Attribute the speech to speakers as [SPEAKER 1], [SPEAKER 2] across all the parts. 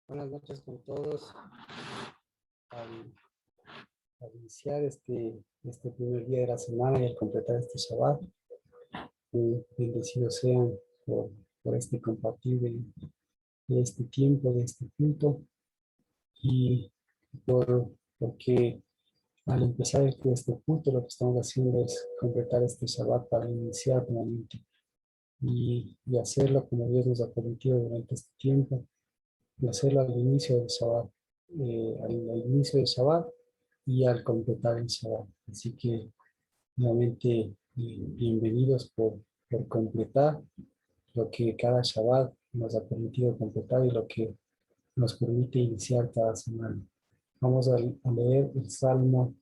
[SPEAKER 1] Buenas noches con todos. Al, al iniciar este primer día de la semana y al completar este Shabbat, bendecidos sean por este compartir de este tiempo, de este culto, y porque al empezar este culto lo que estamos haciendo es completar este Shabbat para iniciar nuevamente y hacerlo como Dios nos ha permitido durante este tiempo, y hacerlo al inicio del Shabbat, al inicio del Shabbat y al completar el Shabbat. Así que nuevamente bienvenidos por completar lo que cada Shabbat nos ha permitido completar y lo que nos permite iniciar cada semana. Vamos a leer el Salmo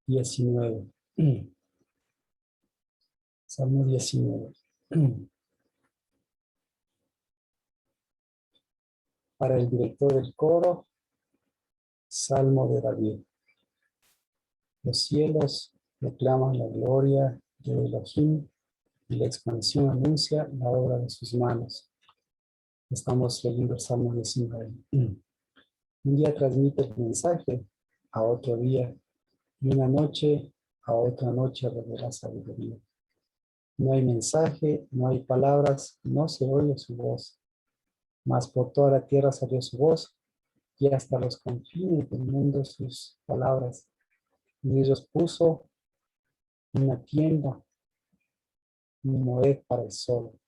[SPEAKER 1] 19. Salmo 19. Para el director del coro, Salmo de David. Los cielos proclaman la gloria de Elohim y la expansión anuncia la obra de sus manos. Estamos leyendo el Salmo 19. Un día transmite el mensaje a otro día y una noche a otra noche revela sabiduría. No hay mensaje, no hay palabras, no se oye su voz. Mas por toda la tierra salió su voz y hasta los confines del mundo sus palabras. Y ellos puso una tienda, un moed para el sol.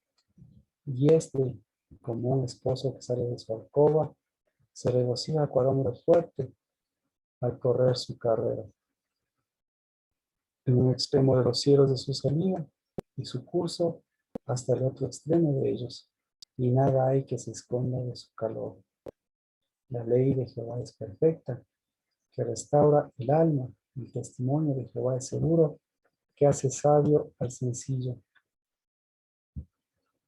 [SPEAKER 1] Y como un esposo que sale de su alcoba, se regocija cual hombre fuerte al correr su carrera. En un extremo de los cielos de su salida y su curso hasta el otro extremo de ellos, y nada hay que se esconda de su calor. La ley de Jehová es perfecta, que restaura el alma. El testimonio de Jehová es seguro, que hace sabio al sencillo.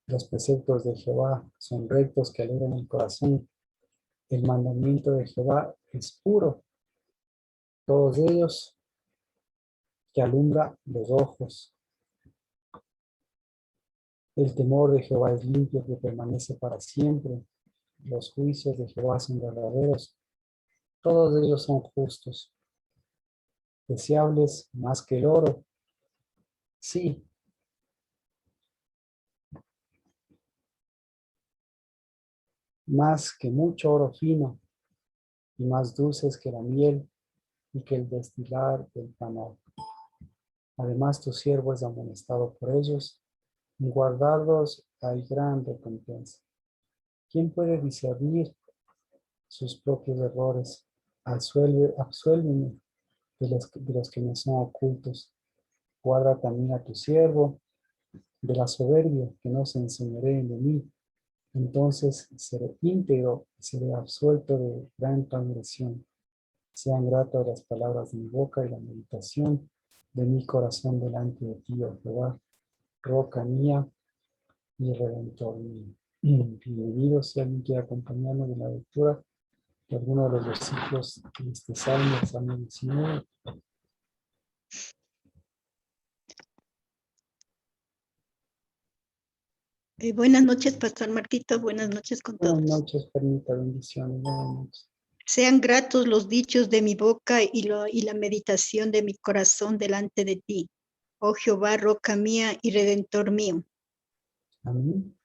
[SPEAKER 1] Los preceptos de Jehová son rectos, que alegran el corazón. El mandamiento de Jehová es puro, todos ellos que alumbra los ojos. El temor de Jehová es limpio, que permanece para siempre. Los juicios de Jehová son verdaderos, todos ellos son justos. Deseables más que el oro, sí, más que mucho oro fino, y más dulces que la miel y que el destilar del panal. Además, tu siervo es amonestado por ellos, en guardarlos hay gran recompensa. ¿Quién puede discernir sus propios errores? Absuélveme de los que me son ocultos. Guarda también a tu siervo de la soberbia, que no se enseñoreen de mí. Entonces seré íntegro y seré absuelto de gran transgresión. Sean gratas las palabras de mi boca y la meditación de mi corazón delante de ti, oh Jehová, roca mía y redentor mío. Bienvenido si alguien quiere acompañarnos de la lectura de alguno de los versículos de este Salmo, el Salmo 19.
[SPEAKER 2] Buenas noches, Pastor Marquito. Buenas noches con todos.
[SPEAKER 1] Buenas noches, Permita, bendiciones. Buenas noches.
[SPEAKER 2] Sean gratos los dichos de mi boca y la meditación de mi corazón delante de ti. Oh Jehová, roca mía y redentor mío.
[SPEAKER 1] Amén.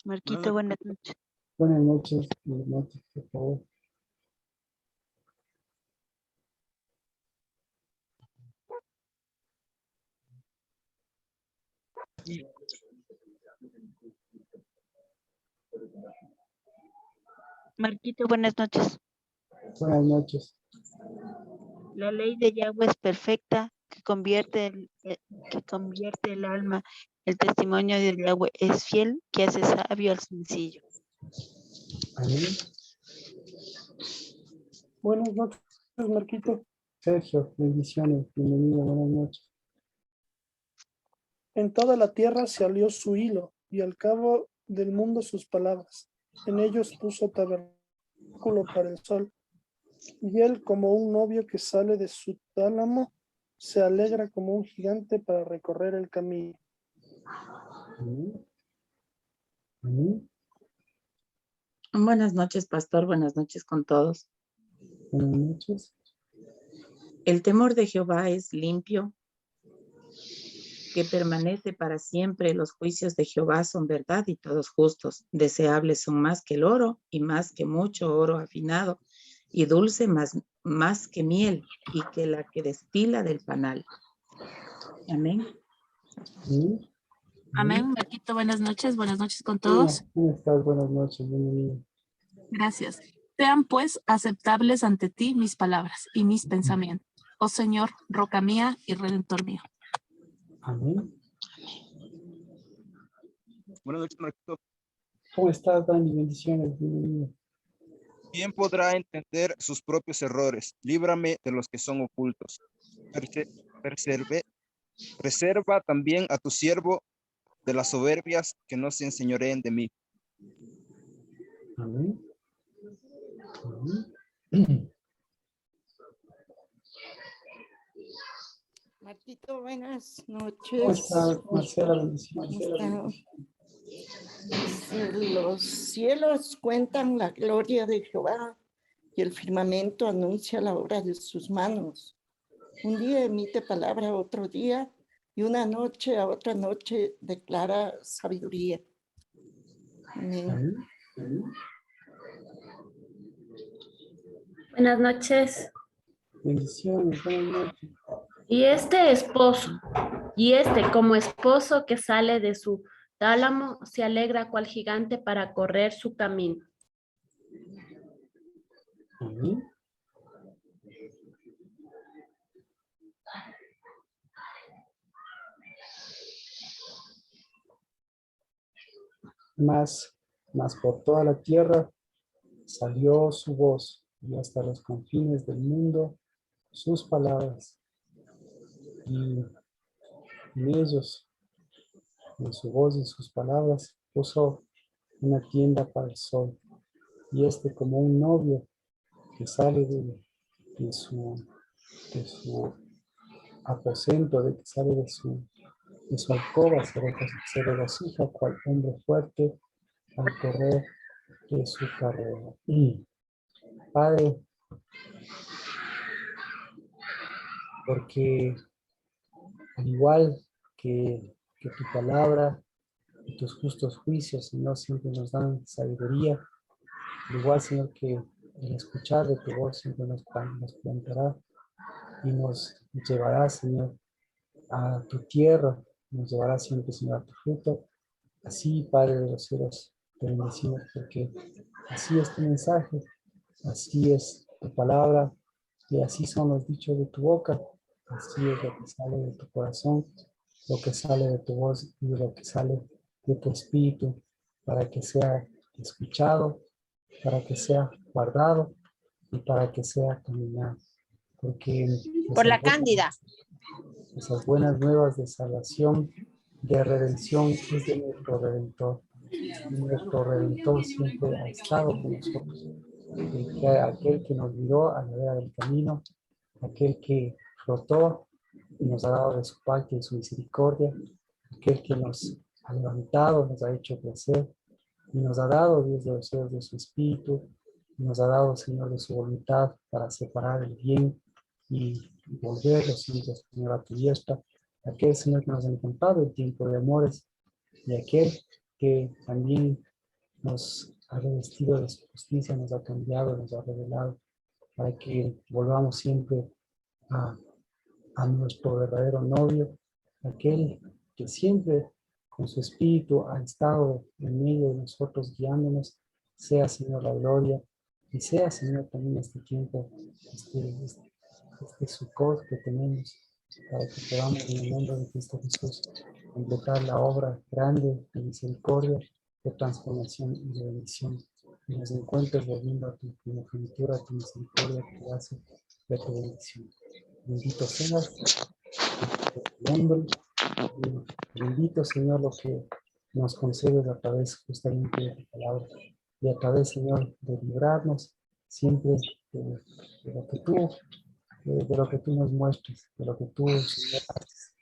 [SPEAKER 3] Marquito, buenas noches.
[SPEAKER 1] Buenas noches, por favor.
[SPEAKER 3] Marquito, buenas noches.
[SPEAKER 1] Buenas noches.
[SPEAKER 3] La ley de Yahweh es perfecta, que convierte el alma. El testimonio de Yahweh es fiel, que hace sabio al sencillo.
[SPEAKER 1] Amén.
[SPEAKER 4] Buenas noches, Marquito.
[SPEAKER 1] Sergio, bendiciones. Bienvenido, buenas noches.
[SPEAKER 4] En toda la tierra se alió su hilo, y al cabo del mundo sus palabras. En ellos puso tabernáculo para el sol, y él, como un novio que sale de su tálamo, se alegra como un gigante para recorrer el camino.
[SPEAKER 1] Amén. Amén.
[SPEAKER 5] Buenas noches, pastor. Buenas noches con todos.
[SPEAKER 1] Buenas noches.
[SPEAKER 5] El temor de Jehová es limpio, que permanece para siempre. Los juicios de Jehová son verdad y todos justos. Deseables son más que el oro y más que mucho oro afinado y dulce más que miel y que la que destila del panal. Amén.
[SPEAKER 1] Amén.
[SPEAKER 6] Amén. Marquito, buenas noches con
[SPEAKER 1] Hola,
[SPEAKER 6] todos.
[SPEAKER 1] ¿cómo estás? Buenas noches, bienvenido.
[SPEAKER 6] Gracias. Sean pues aceptables ante ti mis palabras y mis pensamientos. Oh Señor, roca mía y redentor mío.
[SPEAKER 1] Amén.
[SPEAKER 7] Buenas noches, Marquito.
[SPEAKER 1] ¿Cómo estás, Dani? Bendiciones, bienvenido.
[SPEAKER 7] ¿Quién podrá entender sus propios errores? Líbrame de los que son ocultos. Preserva también a tu siervo de las soberbias, que no se enseñoreen de mí.
[SPEAKER 1] Amén. Amén.
[SPEAKER 8] Marquito, buenas
[SPEAKER 1] ¿Cómo
[SPEAKER 8] noches.
[SPEAKER 1] estás, Marcela? Bendiciones.
[SPEAKER 8] Dice, los cielos cuentan la gloria de Jehová y el firmamento anuncia la obra de sus manos. Un día emite palabra a otro día y una noche a otra noche declara sabiduría. Amén.
[SPEAKER 1] Amén. Amén.
[SPEAKER 9] Buenas noches.
[SPEAKER 1] Bendiciones, buenas noches.
[SPEAKER 9] Y como esposo que sale de su tálamo, se alegra cual gigante para correr su camino.
[SPEAKER 1] Amén. Mas por toda la tierra salió su voz, y hasta los confines del mundo sus palabras. Y en ellos, en su voz y sus palabras, puso una tienda para el sol. Y como un novio que sale de su aposento, que sale de su alcoba, se regocija cual hombre fuerte al correr de su carrera. Padre, porque al igual que tu palabra y tus justos juicios, Señor, siempre nos dan sabiduría, al igual, Señor, que el escuchar de tu voz siempre nos plantará y nos llevará, Señor, a tu tierra, nos llevará siempre, Señor, a tu fruto. Así, Padre de los cielos, te bendecimos porque así es tu mensaje, así es tu palabra y así son los dichos de tu boca. Así es lo que sale de tu corazón, lo que sale de tu voz y lo que sale de tu espíritu, para que sea escuchado, para que sea guardado y para que sea caminado. Porque
[SPEAKER 2] Por la Cándida.
[SPEAKER 1] esas buenas nuevas de salvación, de redención, es de nuestro Redentor. Y nuestro Redentor siempre ha estado con nosotros. Aquel que nos guió a la vera del camino, aquel que flotó y nos ha dado de su parte y de su misericordia, aquel que nos ha levantado, nos ha hecho crecer y nos ha dado, Dios de los cielos, de su espíritu, y nos ha dado, Señor, de su voluntad para separar el bien y volver los hijos, Señor, a tu diestra. Aquel, Señor, que nos ha encontrado en tiempo de amores y aquel que también nos ha revestido de su justicia, nos ha cambiado, nos ha revelado, para que volvamos siempre a nuestro verdadero novio, aquel que siempre con su espíritu ha estado en medio de nosotros guiándonos. Sea, Señor, la gloria y sea, Señor, también este tiempo, este Sukkot que tenemos, para que podamos en el nombre de Cristo Jesús completar la obra grande de misericordia, de transformación y de bendición. Y nos encuentres volviendo a tu primogenitura, a tu misericordia, a tu gracia y a tu bendición. Bendito seas, nombre, y bendito, Señor, lo que nos concedes a través justamente de tu palabra y a través, Señor, de librarnos siempre de lo que tú de lo que tú nos muestres, de lo que tú, Señor, haces,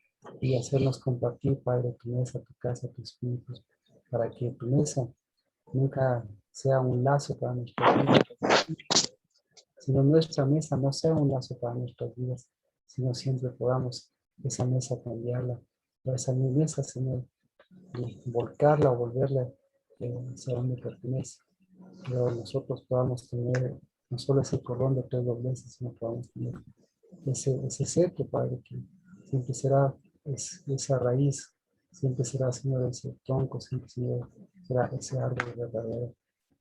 [SPEAKER 1] y hacernos compartir, Padre, tu mesa, tu casa, tus espíritus, para que tu mesa nunca sea un lazo para nuestras vidas, sino nuestra mesa no sea un lazo para nuestras vidas, sino siempre podamos esa mesa cambiarla, o esa mesa, Señor, y volcarla o volverla hacia donde pertenece. Pero nosotros podamos tener no solo ese cordón de tres dobleces, sino podamos tener ese cetro, Padre, que siempre será esa raíz, siempre será, Señor, ese tronco, siempre será ese árbol verdadero,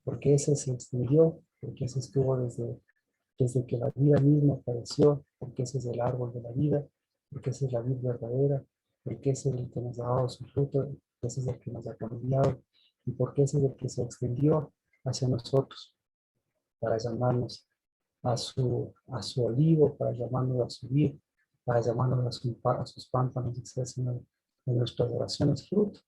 [SPEAKER 1] porque ese se extendió, porque ese estuvo desde que la vida misma apareció, porque ese es el árbol de la vida, porque ese es la vida verdadera, porque ese es el que nos ha dado su fruto, ese es el que nos ha cambiado, y porque ese es el que se extendió hacia nosotros para llamarnos a su olivo, para llamarnos a su vid, para llamarnos a sus pámpanos, y sea, Señor, de nuestras oraciones fruto,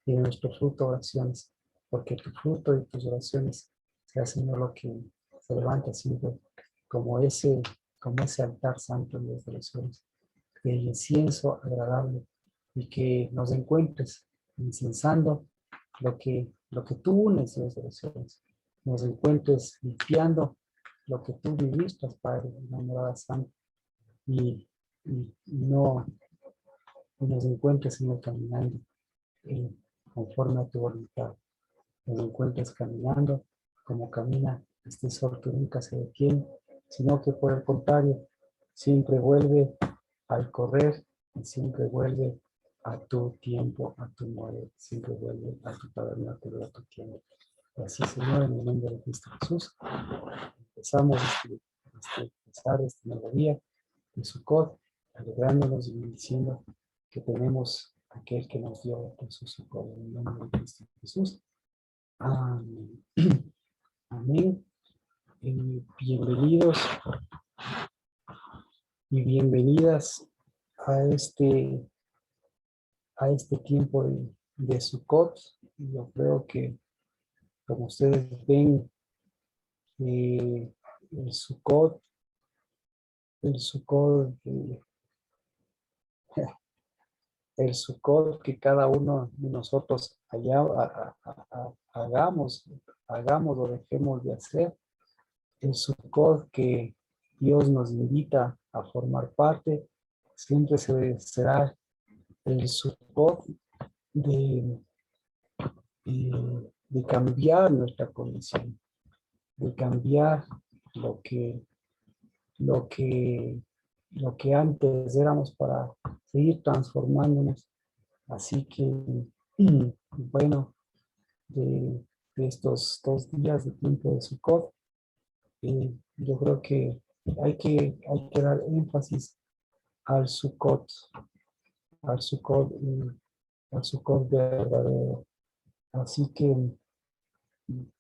[SPEAKER 1] y de nuestro fruto oraciones, porque tu fruto y tus oraciones sea, Señor, lo que se levanta siempre como ese altar santo, Dios de los cielos, el incienso agradable, y que nos encuentres incensando lo que tú unes, Dios de los cielos, nos encuentres limpiando lo que tú viviste, Padre, en la morada santa, y, no y nos encuentres, Señor, caminando conforme a tu voluntad. Nos encuentres caminando como camina este sol que nunca se detiene, sino que por el contrario, siempre vuelve al correr y siempre vuelve a tu tiempo, a tu modo, siempre vuelve a tu tabernáculo, a tu tiempo. Y así, Señor, en el nombre de Cristo Jesús, empezamos este nuevo día de Sukkot, alegrándonos y diciendo que tenemos aquel que nos dio su Sukkot, en el nombre de Cristo Jesús. Amén. Amén. Bienvenidos y bienvenidas a este tiempo de Sukkot. Yo creo que, como ustedes ven, el Sukkot, el Sukkot, el Sukkot que cada uno de nosotros hagamos o dejemos de hacer, el Sukkot que Dios nos invita a formar parte, siempre será el Sukkot de cambiar nuestra condición, de cambiar lo que antes éramos para seguir transformándonos. Así que, bueno, de estos 2 días de tiempo de Sukkot, yo creo que hay que dar énfasis al Sukkot, al Sukkot, al Sukkot verdadero. Así que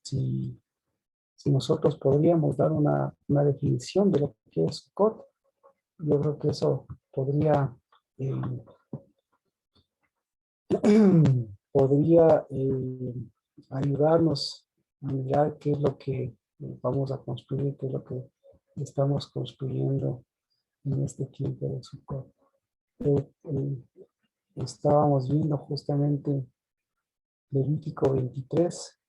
[SPEAKER 1] si nosotros podríamos dar una definición de lo que es Sukkot, yo creo que eso podría ayudarnos a mirar qué es lo que vamos a construir, qué es lo que estamos construyendo en este tiempo de Sukkot. Estábamos viendo justamente Levítico 23,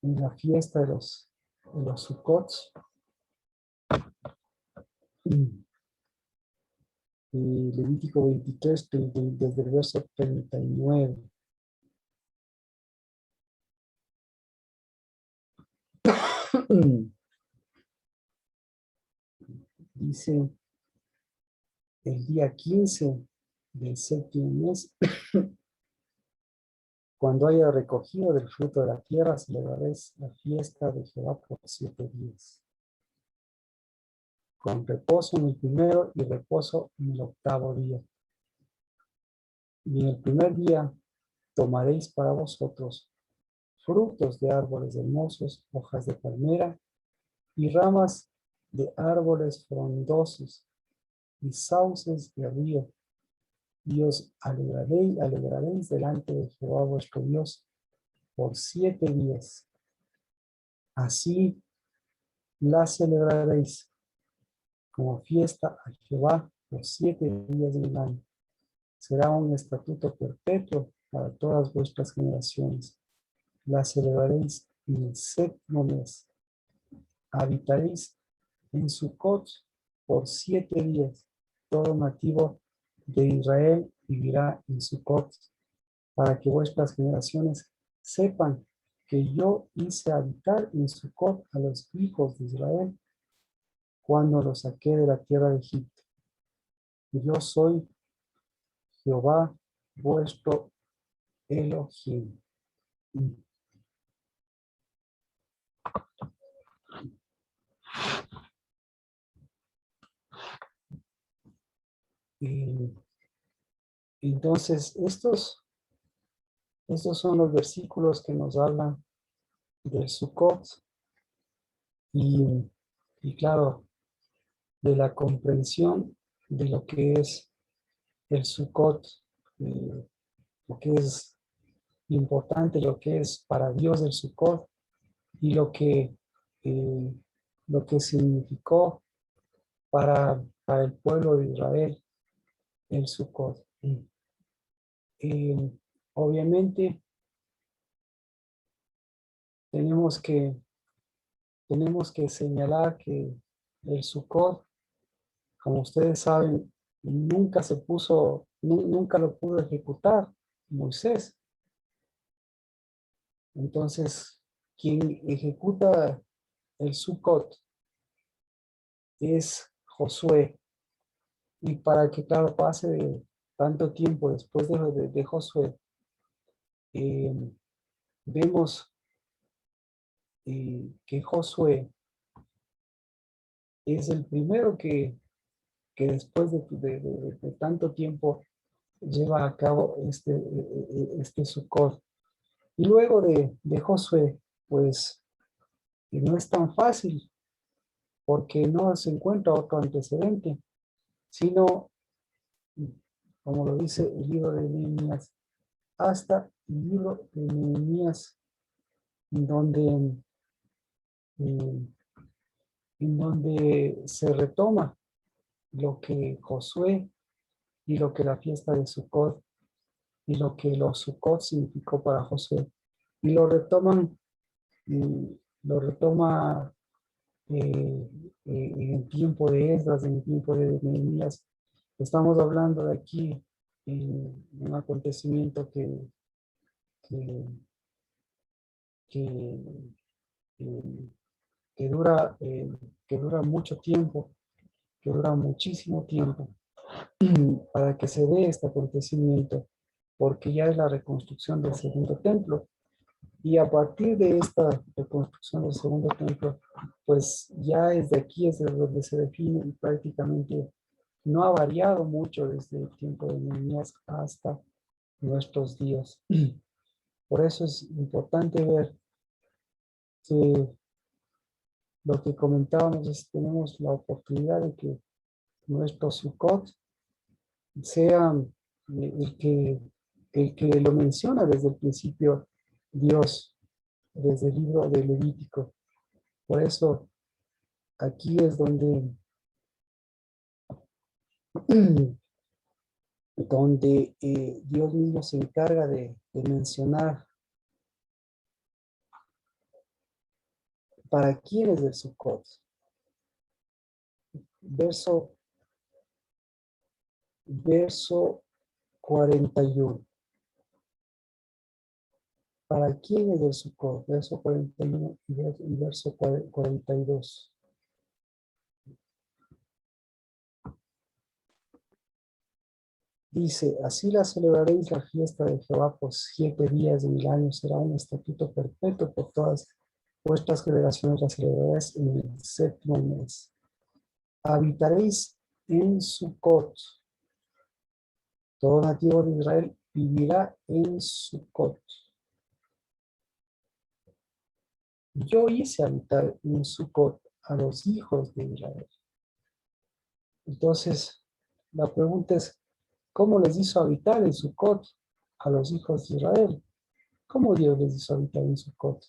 [SPEAKER 1] en la fiesta de los Sukkots. Levítico 23, desde el verso 39. Dice, el día 15 del 7º mes, cuando haya recogido del fruto de la tierra, celebraréis la fiesta de Jehová por 7 días. Con reposo en el primero y reposo en el 8º día. Y en el primer día tomaréis para vosotros frutos de árboles hermosos, hojas de palmera y ramas de árboles frondosos y sauces de río. Y os alegraréis delante de Jehová vuestro Dios por 7 días. Así La celebraréis como fiesta a Jehová por 7 días del año. Será un estatuto perpetuo para todas vuestras generaciones. La celebraréis en el 7º mes. Habitaréis en Sucot por 7 días. Todo nativo de Israel vivirá en Sucot, para que vuestras generaciones sepan que yo hice habitar en Sucot a los hijos de Israel cuando los saqué de la tierra de Egipto. Yo soy Jehová vuestro Elohim. Entonces, estos son los versículos que nos hablan del Sukkot y claro, de la comprensión de lo que es el Sukkot, lo que es importante, lo que es para Dios el Sukkot y lo que significó para el pueblo de Israel el Sukkot. Obviamente tenemos que señalar que el Sukkot, como ustedes saben, nunca lo pudo ejecutar Moisés. Entonces, quien ejecuta el Sukkot es Josué. Y para que, claro, pase tanto tiempo después de Josué, vemos que Josué es el primero que después de tanto tiempo lleva a cabo este Sukkot. Y luego de Josué, pues no es tan fácil, porque no se encuentra otro antecedente, sino, como lo dice el libro de Nehemías, hasta el libro de Nehemías, en donde se retoma lo que Josué y lo que la fiesta de Sukkot y lo que los Sukkot significó para Josué. Y lo retoma en el tiempo de Esdras, en el tiempo de Nehemías. Estamos hablando de aquí un acontecimiento que dura mucho tiempo, que dura muchísimo tiempo para que se dé este acontecimiento, porque ya es la reconstrucción del segundo templo. Y a partir de esta reconstrucción del segundo templo, pues ya desde aquí es donde se define y prácticamente no ha variado mucho desde el tiempo de Nehemías hasta nuestros días. Por eso es importante ver que lo que comentábamos es que tenemos la oportunidad de que nuestro Sukkot sea el que lo menciona desde el principio Dios, desde el libro de Levítico. Por eso aquí es donde Dios mismo se encarga de mencionar para quién es el Sukkot. Verso 41. ¿Para quién es el Sukkot? Verso 41 y verso 42. Dice, así la celebraréis la fiesta de Jehová por 7 días del año. Será un estatuto perpetuo por todas vuestras generaciones. La celebraréis en el 7º mes. Habitaréis en Sukkot. Todo nativo de Israel vivirá en Sukkot. Yo hice habitar en Sukkot a los hijos de Israel. Entonces, la pregunta es, ¿cómo les hizo habitar en Sukkot a los hijos de Israel? ¿Cómo Dios les hizo habitar en Sukkot?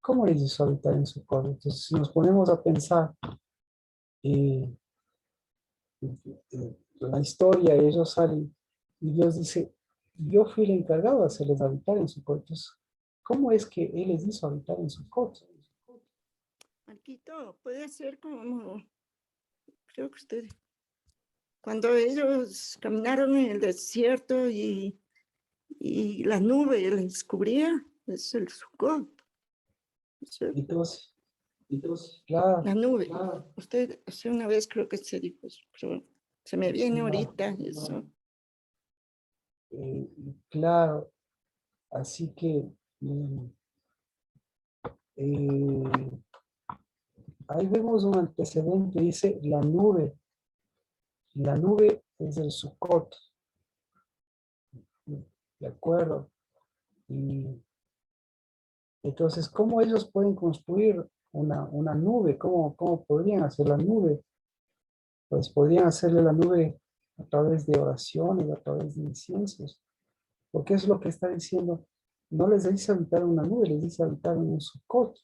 [SPEAKER 1] ¿cómo les hizo habitar en Sucot? Entonces, si nos ponemos a pensar eh, la historia, ellos salen y Dios dice, yo fui el encargado de hacerles habitar en Sucot. Entonces, ¿cómo es que Él les hizo habitar en Sucot?
[SPEAKER 8] Marquito, puede ser como, creo que usted, cuando ellos caminaron en el desierto y la nube les cubría, es el Sucot.
[SPEAKER 1] Entonces, claro,
[SPEAKER 8] La nube. Usted hace una vez creo que se dijo eso, pero se me viene ahorita eso.
[SPEAKER 1] claro, así que ahí vemos un antecedente, dice la nube es el Sucot, ¿de acuerdo? Y entonces, ¿cómo ellos pueden construir una nube? ¿Cómo podrían hacer la nube? Pues podrían hacerle la nube a través de oraciones, a través de inciensos, porque es lo que está diciendo. No les dice habitar en una nube, les dice habitar en un Sucot.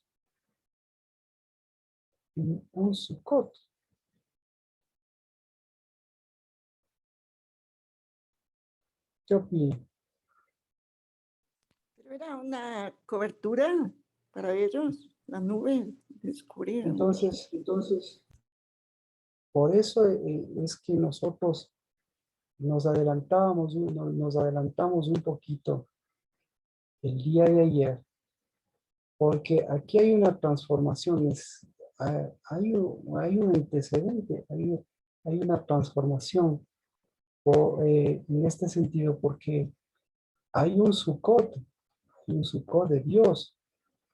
[SPEAKER 1] En un Sucot. ¿Qué opinan?
[SPEAKER 8] Pero era una cobertura para ellos, la nube descubría.
[SPEAKER 1] Entonces, por eso es que nosotros nos adelantamos un poquito el día de ayer, porque aquí hay una transformación, hay un antecedente, hay una transformación en este sentido, porque hay un Sucot de Dios,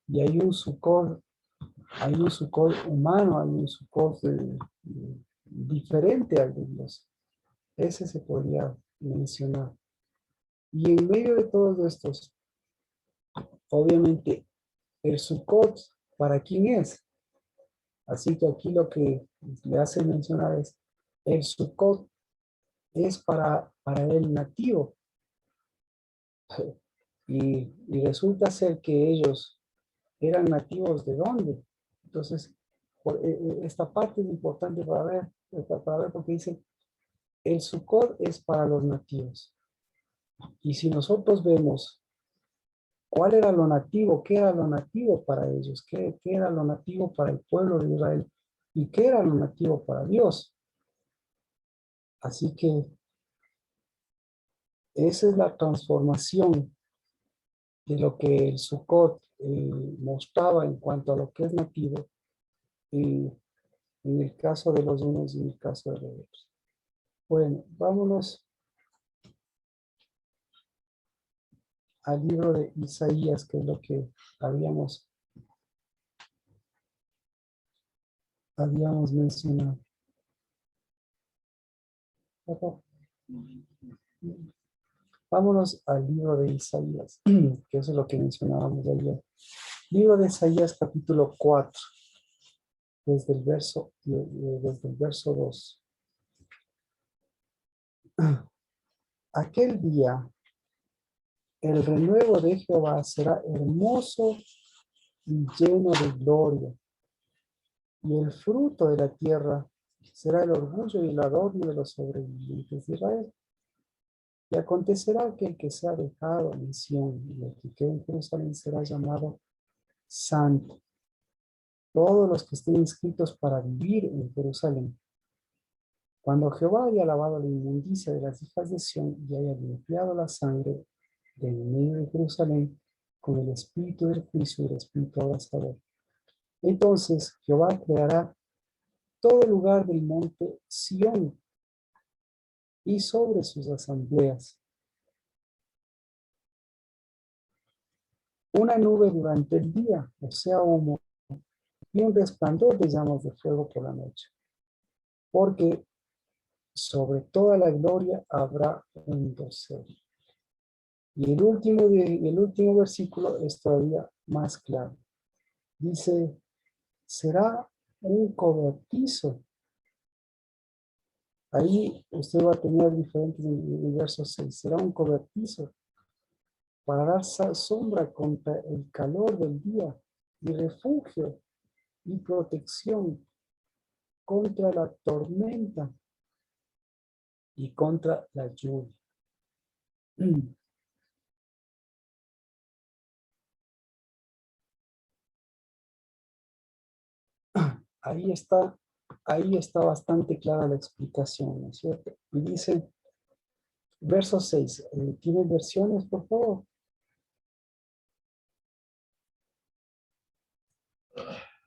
[SPEAKER 1] y hay un Sucot humano, hay un Sucot diferente al de Dios. Ese se podría mencionar. Y en medio de todos estos, obviamente, el Sucot, ¿para quién es? Así que aquí lo que le hace mencionar es, el Sucot es para el nativo. Y resulta ser que ellos eran nativos ¿de dónde? Entonces, esta parte es importante para ver porque dice, el Sucot es para los nativos. Y si nosotros vemos cuál era lo nativo, qué era lo nativo para ellos, qué era lo nativo para el pueblo de Israel y qué era lo nativo para Dios. Así que esa es la transformación de lo que el Sucot mostraba en cuanto a lo que es nativo en el caso de los unos y en el caso de los otros. Bueno, vámonos al libro de Isaías, que es lo que habíamos mencionado. Vámonos al libro de Isaías, que eso es lo que mencionábamos ayer. Libro de Isaías, capítulo 4, desde el verso 2. Aquel día, el renuevo de Jehová será hermoso y lleno de gloria, y el fruto de la tierra será el orgullo y el adorno de los sobrevivientes de Israel. Y acontecerá que el que sea dejado en Sión y el que quede en Jerusalén será llamado santo. Todos los que estén inscritos para vivir en Jerusalén. Cuando Jehová haya lavado la inmundicia de las hijas de Sión y haya limpiado la sangre de en medio de Jerusalén con el espíritu del juicio y el espíritu abrasador. Entonces Jehová creará todo lugar del monte Sión y sobre sus asambleas una nube durante el día, o sea, humo, y un resplandor de llamas de fuego por la noche. Porque sobre toda la gloria habrá un dosel. Y el último versículo es todavía más claro. Dice, será un cobertizo. Ahí usted va a tener diferentes en el verso 6. Será un cobertizo para dar sombra contra el calor del día y refugio y protección contra la tormenta y contra la lluvia. Ahí está bastante clara la explicación, ¿no es cierto? Y dice, verso 6, ¿tienen versiones, por favor?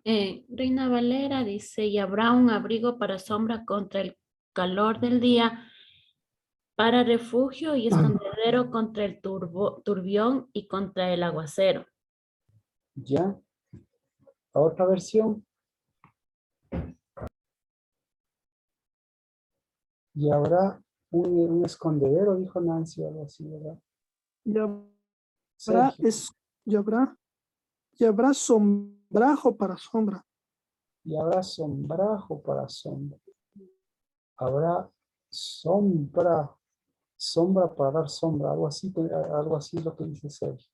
[SPEAKER 9] Reina Valera dice, y habrá un abrigo para sombra contra el calor del día, para refugio y escondedero contra el turbión y contra el aguacero.
[SPEAKER 1] ¿Ya? ¿La otra versión? Y habrá un escondedero, dijo Nancy, algo así, ¿verdad? Sergio.
[SPEAKER 4] Y habrá sombrajo para sombra.
[SPEAKER 1] Y habrá sombrajo para sombra. Habrá sombra para dar sombra, algo así es lo que dice Sergio.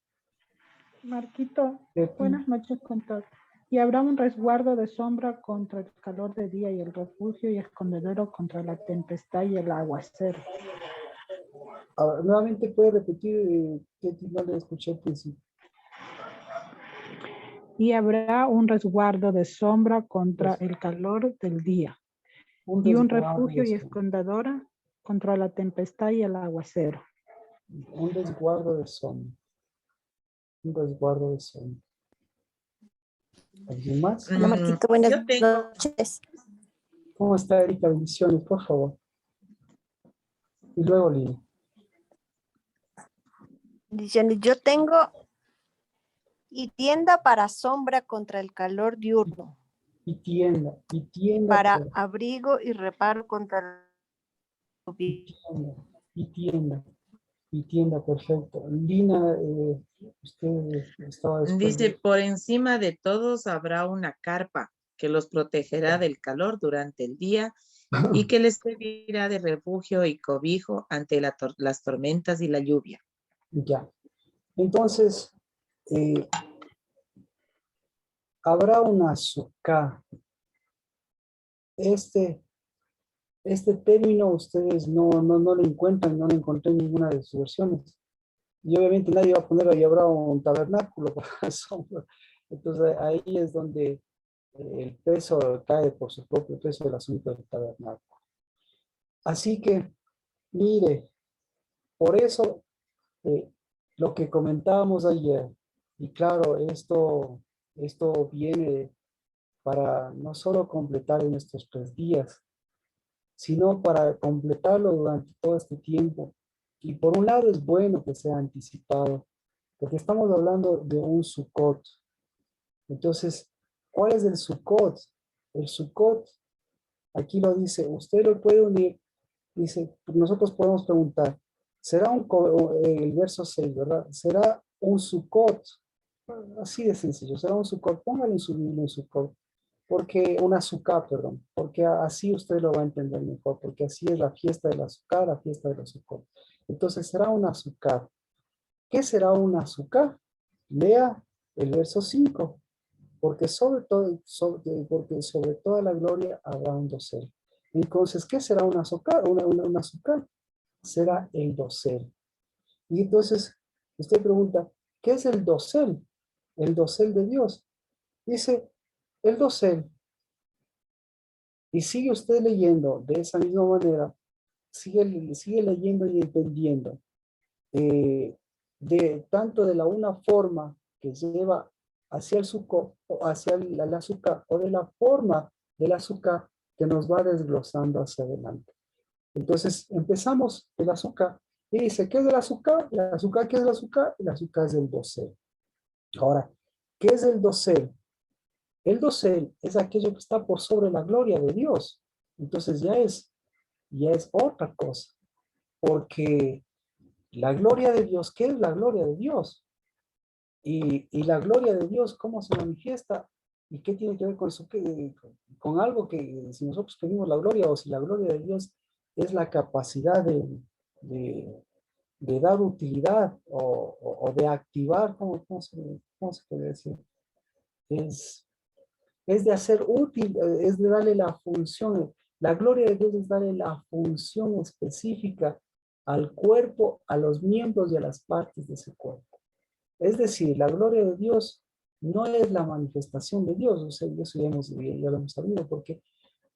[SPEAKER 10] Marquito,
[SPEAKER 1] Pepi,
[SPEAKER 10] buenas noches con todos. Y habrá un resguardo de sombra contra el calor de día y el refugio y escondedero contra la tempestad y el aguacero.
[SPEAKER 1] nuevamente puede repetir, Ketty, no le escuché al principio.
[SPEAKER 10] Y habrá un resguardo de sombra contra el calor del día y un refugio y escondedora contra la tempestad y el aguacero.
[SPEAKER 1] Un resguardo de sombra. Un resguardo de sombra. ¿Alguien más?
[SPEAKER 11] Hola, Marquito, buenas
[SPEAKER 5] Yo tengo,
[SPEAKER 11] noches.
[SPEAKER 1] ¿Cómo está, Erika? Bendiciones, por favor. Y luego, Lili.
[SPEAKER 11] Bendiciones. Yo tengo y tienda para sombra contra el calor diurno,
[SPEAKER 1] Y tienda
[SPEAKER 11] para
[SPEAKER 1] por-
[SPEAKER 11] abrigo y reparo contra el
[SPEAKER 1] y tienda, perfecto. Lina, usted estaba después
[SPEAKER 5] dice,
[SPEAKER 1] de...
[SPEAKER 5] por encima de todos habrá una carpa que los protegerá del calor durante el día y que les servirá de refugio y cobijo ante las tormentas y la lluvia.
[SPEAKER 1] Ya. Entonces, habrá una azúcar. Este término ustedes no lo encuentran, no lo encontré en ninguna de sus versiones. Y obviamente nadie va a poner ahí habrá un tabernáculo para sombra. Entonces ahí es donde el peso cae por su propio peso del asunto del tabernáculo. Así que, mire, por eso lo que comentábamos ayer, y claro, esto viene para no solo completar en estos 3 días, sino para completarlo durante todo este tiempo. Y por un lado es bueno que sea anticipado, porque estamos hablando de un Sukkot. Entonces, ¿cuál es el Sukkot? El Sukkot, aquí lo dice, usted lo puede unir, dice, nosotros podemos preguntar, ¿será el verso 6, ¿verdad? ¿Será un Sukkot? Así de sencillo, será un Sukkot, póngale en su Biblia un Sukkot. Porque un azúcar, perdón, porque así usted lo va a entender mejor, porque así es la fiesta del azúcar, la fiesta del azúcar. Entonces será un azúcar. ¿Qué será un azúcar? Lea el verso 5, porque porque sobre toda la gloria habrá un dosel. Entonces, ¿qué será un azúcar? Un azúcar será el dosel. Y entonces usted pregunta, ¿qué es el dosel? El dosel de Dios. Dice, el dosel. Y sigue usted leyendo de esa misma manera, sigue leyendo y entendiendo, tanto de la una forma que lleva hacia el suco o hacia el azúcar, o de la forma del azúcar que nos va desglosando hacia adelante. Entonces empezamos el azúcar y dice, ¿qué es el azúcar? El azúcar, ¿qué es el azúcar? El azúcar es el dosel. Ahora, ¿qué es el dosel? El dosel es aquello que está por sobre la gloria de Dios. Entonces ya es otra cosa. Porque la gloria de Dios, ¿qué es la gloria de Dios? Y la gloria de Dios, ¿cómo se manifiesta? ¿Y qué tiene que ver con eso? Con algo que si nosotros pedimos la gloria o si la gloria de Dios es la capacidad de dar utilidad o de activar, ¿cómo se puede decir? es de hacer útil, es de darle la función. La gloria de Dios es darle la función específica al cuerpo, a los miembros y a las partes de ese cuerpo. Es decir, la gloria de Dios no es la manifestación de Dios. O sea, eso ya lo hemos sabido, porque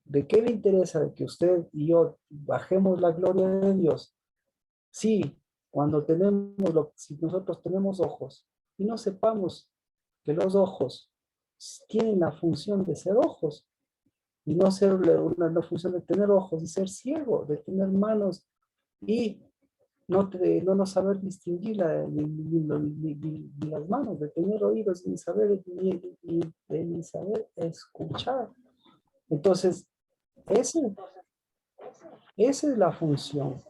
[SPEAKER 1] ¿de qué le interesa de que usted y yo bajemos la gloria de Dios? Sí, cuando si nosotros tenemos ojos y no sepamos que los ojos tienen la función de ser ojos y no ser la función de tener ojos y ser ciego, de tener manos y no saber distinguir ni las manos, de tener oídos ni saber escuchar. Entonces, esa es la función.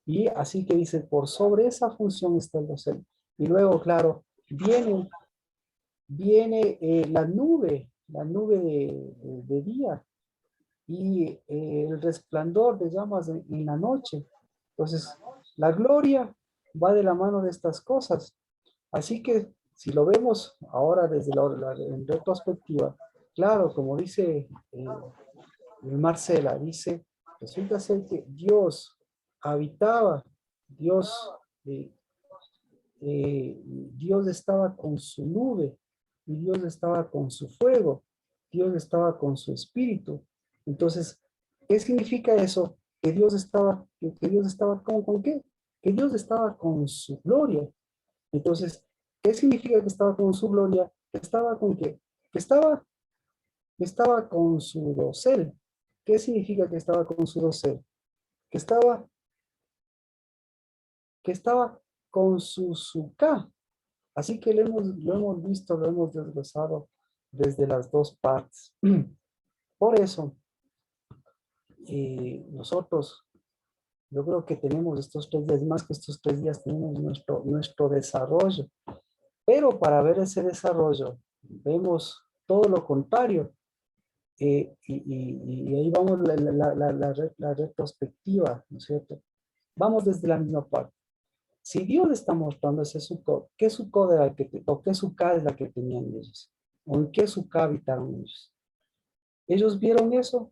[SPEAKER 1] Y así que dice, por sobre esa función está el dosel. Y luego, claro, viene la nube de día y el resplandor de llamas en la noche. Entonces, la gloria va de la mano de estas cosas. Así que, si lo vemos ahora desde en retrospectiva, claro, como dice Marcela, dice, resulta ser que Dios habitaba, Dios estaba con su nube, y Dios estaba con su fuego, Dios estaba con su espíritu. Entonces, ¿qué significa eso? Que Dios estaba ¿con qué? Que Dios estaba con su gloria. Entonces, ¿qué significa que estaba con su gloria? Que estaba con qué? Que estaba con su dosel. ¿Qué significa que estaba con su dosel? Que estaba con su suká. Así que lo hemos visto, lo hemos desglosado desde las dos partes. Por eso, nosotros, yo creo que tenemos estos 3 días, más que estos 3 días, tenemos nuestro desarrollo. Pero para ver ese desarrollo, vemos todo lo contrario. Y ahí vamos la retrospectiva, ¿no es cierto? Vamos desde la misma parte. Si Dios está mostrando ese Sukkot, ¿qué Sukkot era o qué Sukkah es la que tenían ellos? ¿O en qué Sukkah habitaron ellos? Ellos vieron eso,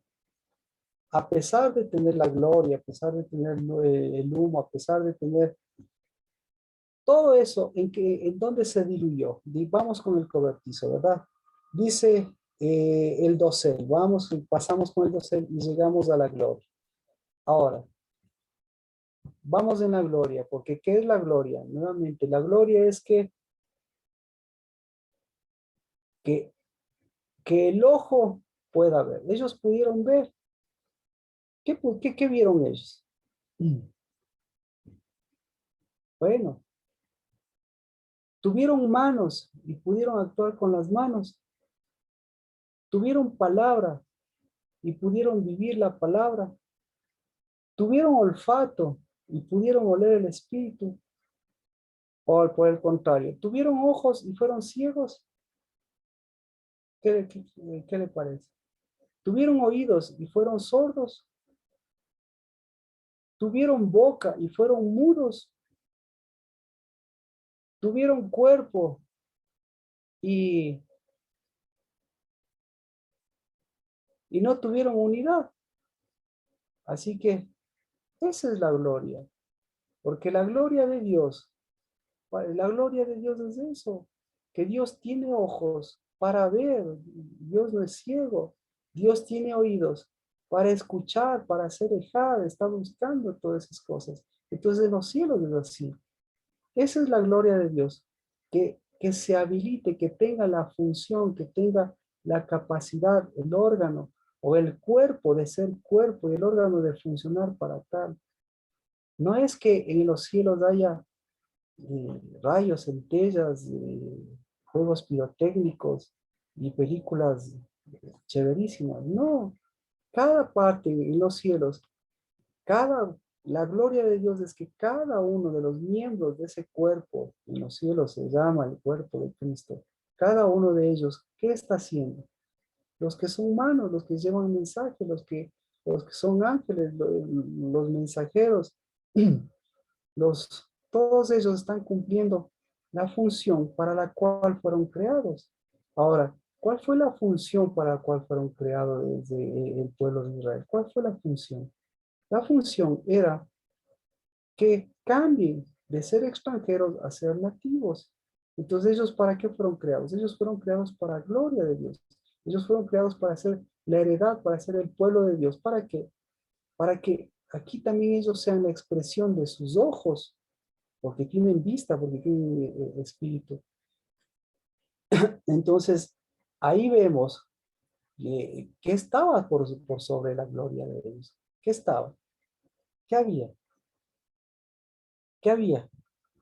[SPEAKER 1] a pesar de tener la gloria, a pesar de tener el humo, a pesar de tener todo eso, ¿en dónde se diluyó? Vamos con el cobertizo, ¿verdad? Dice el dosel, pasamos con el dosel y llegamos a la gloria. Ahora, vamos en la gloria, porque ¿qué es la gloria? Nuevamente, la gloria es que el ojo pueda ver. Ellos pudieron ver. ¿Qué vieron ellos? Bueno, tuvieron manos y pudieron actuar con las manos. Tuvieron palabra y pudieron vivir la palabra. Tuvieron olfato y pudieron oler el espíritu. O por el contrario, tuvieron ojos y fueron ciegos. ¿Qué le parece? Tuvieron oídos y fueron sordos. Tuvieron boca y fueron mudos. Tuvieron cuerpo y no tuvieron unidad. Así que esa es la gloria. Porque la gloria de Dios es eso, que Dios tiene ojos para ver, Dios no es ciego, Dios tiene oídos para escuchar, para ser ejad, está buscando todas esas cosas. Entonces en los cielos es así. Esa es la gloria de Dios, que se habilite, que tenga la función, que tenga la capacidad, el órgano o el cuerpo de ser cuerpo y el órgano de funcionar para tal. No es que en los cielos haya rayos, centellas, juegos pirotécnicos y películas chéverísimas. No, cada parte en los cielos, la gloria de Dios es que cada uno de los miembros de ese cuerpo en los cielos se llama el cuerpo de Cristo. Cada uno de ellos, ¿qué está haciendo? Los que son humanos, los que llevan mensaje, los que son ángeles, los mensajeros, todos ellos están cumpliendo la función para la cual fueron creados. Ahora, ¿Cuál fue la función para la cual fueron creados desde el pueblo de Israel? ¿Cuál fue la función? La función era que cambien de ser extranjeros a ser nativos. Entonces, ¿ellos para qué fueron creados? Ellos fueron creados para la gloria de Dios. Ellos fueron creados para ser la heredad, para ser el pueblo de Dios. ¿Para qué? Para que aquí también ellos sean la expresión de sus ojos, porque tienen vista, porque tienen espíritu. Entonces, ahí vemos que estaba por sobre la gloria de ellos. ¿Qué estaba? ¿Qué había? ¿Qué había?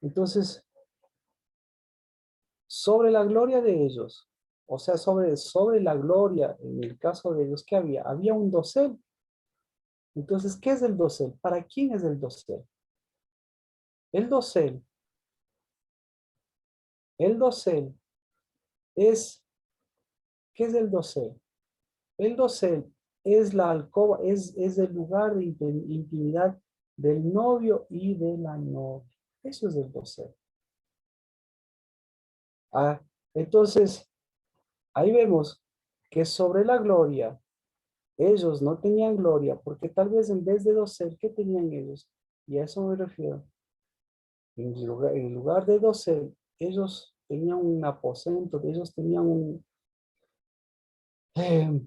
[SPEAKER 1] Entonces, sobre la gloria de ellos, o sea, sobre la gloria, en el caso de ellos, ¿qué había? Había un dosel. Entonces, ¿qué es el dosel? ¿Para quién es el dosel? El dosel es, ¿qué es el dosel? El dosel es la alcoba, es el lugar de intimidad del novio y de la novia. Eso es el dosel. Ah, entonces, ahí vemos que sobre la gloria, ellos no tenían gloria, porque tal vez en vez de dosel, ¿qué tenían ellos? Y a eso me refiero. En lugar de dosel, ellos tenían un aposento, ellos tenían un... eh,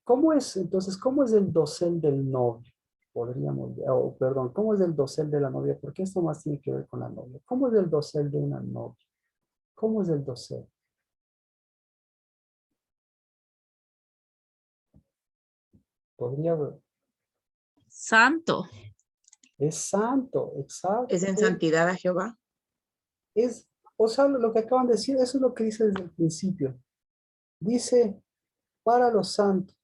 [SPEAKER 1] ¿cómo es, entonces, cómo es el dosel del novio? Podríamos, perdón, ¿cómo es el dosel de la novia? Porque esto más tiene que ver con la novia. ¿Cómo es el dosel de una novia? ¿Cómo es el dosel? Podría ver.
[SPEAKER 6] Santo.
[SPEAKER 1] Es santo, exacto.
[SPEAKER 5] Es en santidad a Jehová.
[SPEAKER 1] Es, o sea, lo que acaban de decir, eso es lo que dice desde el principio. Dice, para los santos,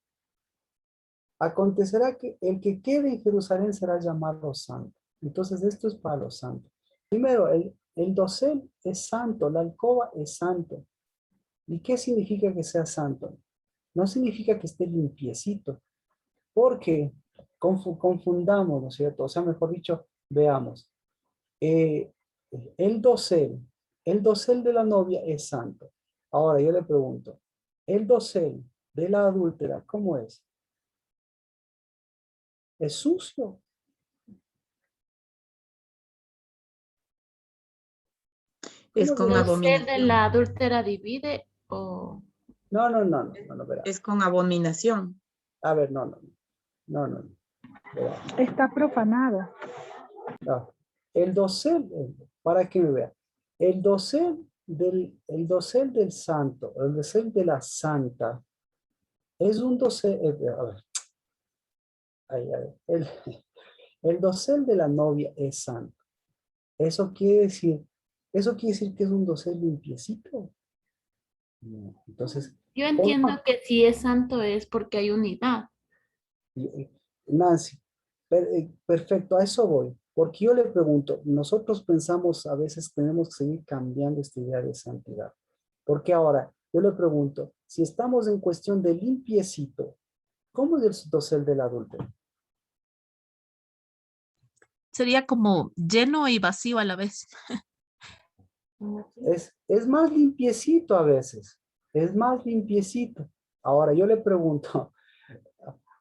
[SPEAKER 1] acontecerá que el que quede en Jerusalén será llamado santo. Entonces, esto es para los santos. Primero, el dosel es santo, la alcoba es santo. ¿Y qué significa que sea santo? No significa que esté limpiecito, porque confundamos, ¿no es cierto? O sea, mejor dicho, veamos. Eh, el dosel de la novia es santo. Ahora yo le pregunto, el dosel de la adúltera, ¿cómo es? Es sucio.
[SPEAKER 5] Es con
[SPEAKER 9] ¿El ser de
[SPEAKER 5] abominación.
[SPEAKER 9] la adúltera divide o...?
[SPEAKER 1] No, verá.
[SPEAKER 5] Es con abominación.
[SPEAKER 1] A ver, no. Verá.
[SPEAKER 10] Está profanada.
[SPEAKER 1] No. El dosel, para que me vea, el dosel del santo, el dosel de la santa, es un dosel, a ver, el dosel de la novia es santo. Eso quiere decir que es un dosel limpiecito. No. Entonces,
[SPEAKER 9] Yo entiendo que si es santo es porque hay unidad.
[SPEAKER 1] Nancy, perfecto, a eso voy. Porque yo le pregunto, nosotros pensamos, a veces tenemos que seguir cambiando esta idea de santidad. Porque ahora, yo le pregunto, si estamos en cuestión de limpiecito, ¿cómo es el dosel del adulto?
[SPEAKER 6] Sería como lleno y vacío a la vez.
[SPEAKER 1] Es más limpiecito a veces, es más limpiecito. Ahora yo le pregunto,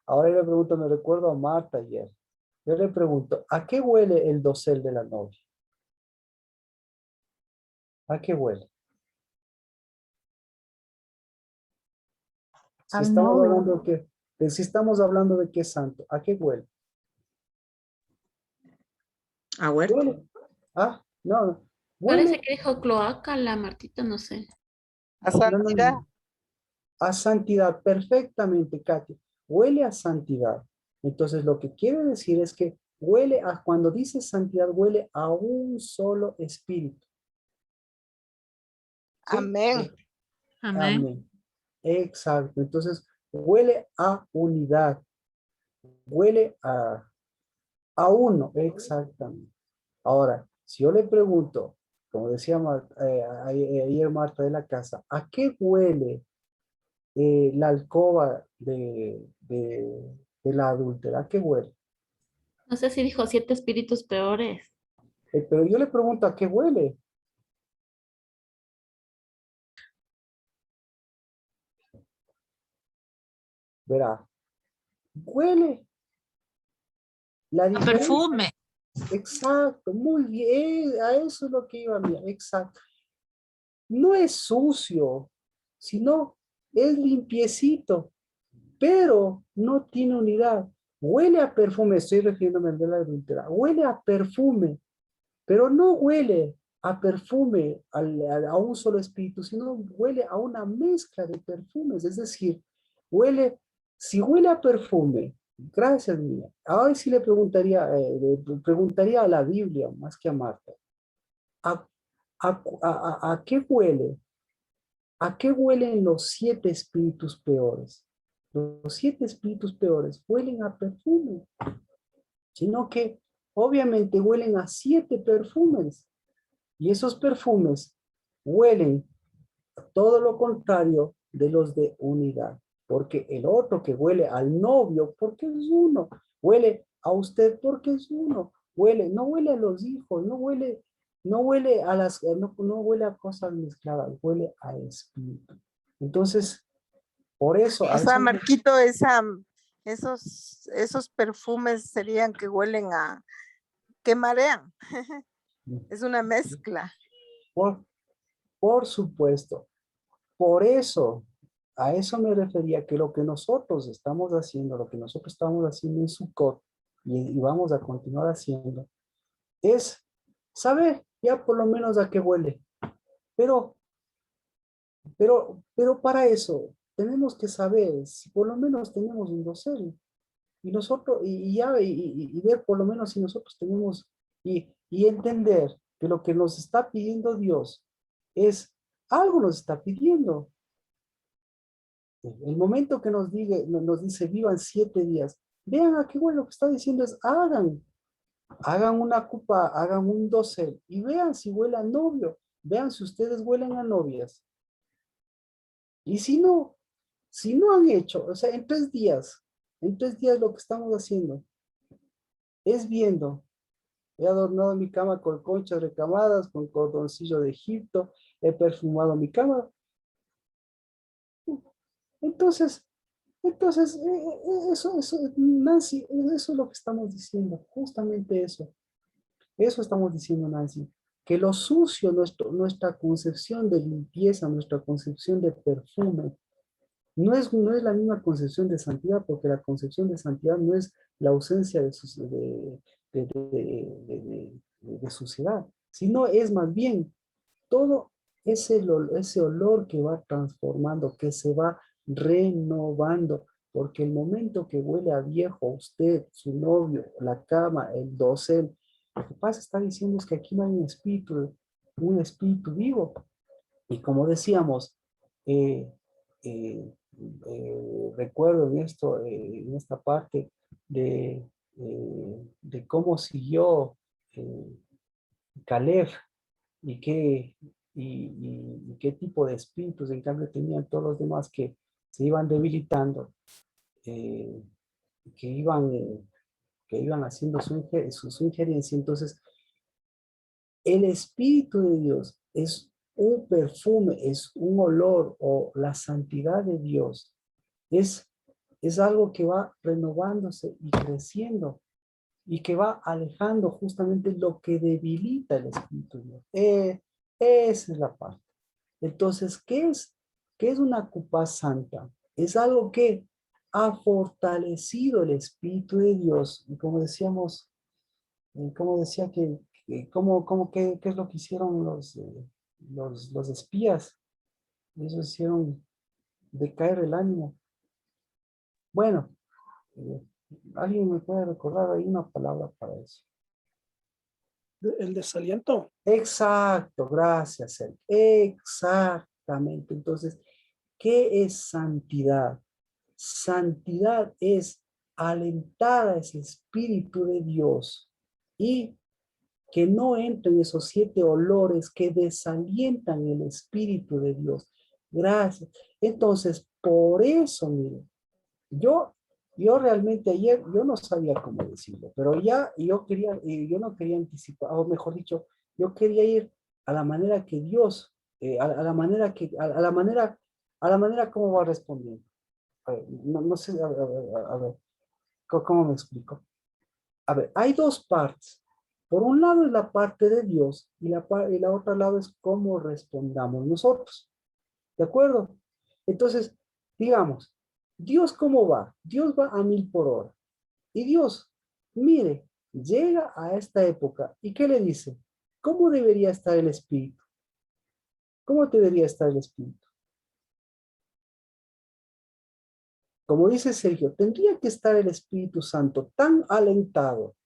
[SPEAKER 1] me recuerdo a Marta ayer. Yo le pregunto, ¿a qué huele el dosel de la novia? ¿A qué huele? Si
[SPEAKER 10] Al
[SPEAKER 1] estamos
[SPEAKER 10] novio.
[SPEAKER 1] hablando si estamos hablando de qué santo, ¿a qué huele?
[SPEAKER 5] A huerto.
[SPEAKER 1] Huele. Ah, no.
[SPEAKER 9] Parece
[SPEAKER 1] Huele
[SPEAKER 9] que dijo cloaca la Martita, no sé.
[SPEAKER 12] A
[SPEAKER 1] no.
[SPEAKER 12] santidad.
[SPEAKER 1] A santidad, perfectamente, Katy. Huele a santidad. Entonces, lo que quiere decir es que huele a, cuando dice santidad, huele a un solo espíritu. ¿Sí?
[SPEAKER 12] Amén.
[SPEAKER 6] Amén.
[SPEAKER 1] Amén. Exacto. Entonces, huele a unidad. Huele a uno, exactamente. Ahora, si yo le pregunto, como decía ayer Marta de la casa, ¿a qué huele la alcoba de la adúltera? ¿A qué huele?
[SPEAKER 9] No sé si dijo 7 espíritus peores.
[SPEAKER 1] Pero yo le pregunto, ¿a qué huele? verá, huele. La
[SPEAKER 6] A
[SPEAKER 1] diferencia,
[SPEAKER 6] perfume.
[SPEAKER 1] exacto, muy bien, a eso es lo que iba a mirar, exacto. No es sucio, sino es limpiecito, pero no tiene unidad. Huele a perfume, estoy refiriéndome al de la adultera, huele a perfume, pero no huele a perfume a un solo espíritu, sino huele a una mezcla de perfumes, es decir, huele, si huele a perfume, gracias mía, ahora sí le preguntaría a la Biblia más que a Marta, ¿a, a qué huele? ¿A qué huelen los 7 espíritus peores? Los 7 espíritus peores huelen a perfume, sino que obviamente huelen a 7 perfumes. Y esos perfumes huelen a todo lo contrario de los de unidad. Porque el otro que huele al novio, porque es uno. Huele a usted porque es uno. Huele, no huele a los hijos, no huele a las, no huele a cosas mezcladas, huele a espíritu. Entonces, por eso.
[SPEAKER 12] O sea, Marquito, esos perfumes serían que huelen a, que marean. Es una mezcla.
[SPEAKER 1] Por supuesto. Por eso, a eso me refería, que lo que nosotros estamos haciendo, lo que nosotros estamos haciendo en Sukkot, y vamos a continuar haciendo, es saber ya por lo menos a qué huele. Pero para eso tenemos que saber si por lo menos tenemos un dosel. Y nosotros, y ver por lo menos si nosotros tenemos, y entender que lo que nos está pidiendo Dios es, algo nos está pidiendo. El momento que nos dice vivan 7 días, vean a qué bueno, lo que está diciendo es hagan una cupa, hagan un dosel, y vean si huele a novio, vean si ustedes huelen a novias. Y si no han hecho, o sea, en 3 días lo que estamos haciendo es viendo, he adornado mi cama con conchas recamadas, con cordoncillo de Egipto, he perfumado mi cama. Entonces, eso, Nancy, eso es lo que estamos diciendo, justamente eso. Eso estamos diciendo, Nancy, que lo sucio, nuestra concepción de limpieza, nuestra concepción de perfume, no es la misma concepción de santidad, porque la concepción de santidad no es la ausencia de suciedad, sino es más bien todo ese olor que va transformando, que se va renovando, porque el momento que huele a viejo, usted, su novio, la cama, el dosel, lo que pasa está diciendo es que aquí no hay un espíritu vivo. Y como decíamos, recuerdo en esta parte de cómo siguió Caleb y qué tipo de espíritus en cambio tenían todos los demás que se iban debilitando, que iban haciendo su injerencia. Entonces, el Espíritu de Dios es un perfume, es un olor, o la santidad de Dios es algo que va renovándose y creciendo, y que va alejando justamente lo que debilita el Espíritu de Dios. Esa es la parte. Entonces, ¿qué es una cupa santa? Es algo que ha fortalecido el Espíritu de Dios. Y como decíamos, como decía ¿qué es lo que hicieron los espías? Ellos hicieron decaer el ánimo. Bueno, ¿alguien me puede recordar ahí una palabra para eso?
[SPEAKER 4] El desaliento.
[SPEAKER 1] Exacto, gracias, Sergio. Exactamente. Entonces, ¿qué es santidad? Santidad es alentar a ese Espíritu de Dios y que no entren esos 7 olores que desalientan el Espíritu de Dios. Gracias. Entonces, por eso, miren, yo realmente ayer, yo no sabía cómo decirlo, pero ya yo no quería anticipar, o mejor dicho, yo quería ir a la manera que Dios, a la manera como va respondiendo, no sé, a ver, ¿cómo me explico? A ver, hay dos partes. Por un lado es la parte de Dios y la otra lado es cómo respondamos nosotros. ¿De acuerdo? Entonces, digamos, ¿Dios cómo va? Dios va a 1000 por hora. Y Dios, mire, llega a esta época y ¿qué le dice? ¿Cómo debería estar el espíritu? ¿Cómo debería estar el espíritu? Como dice Sergio, tendría que estar el Espíritu Santo tan alentado.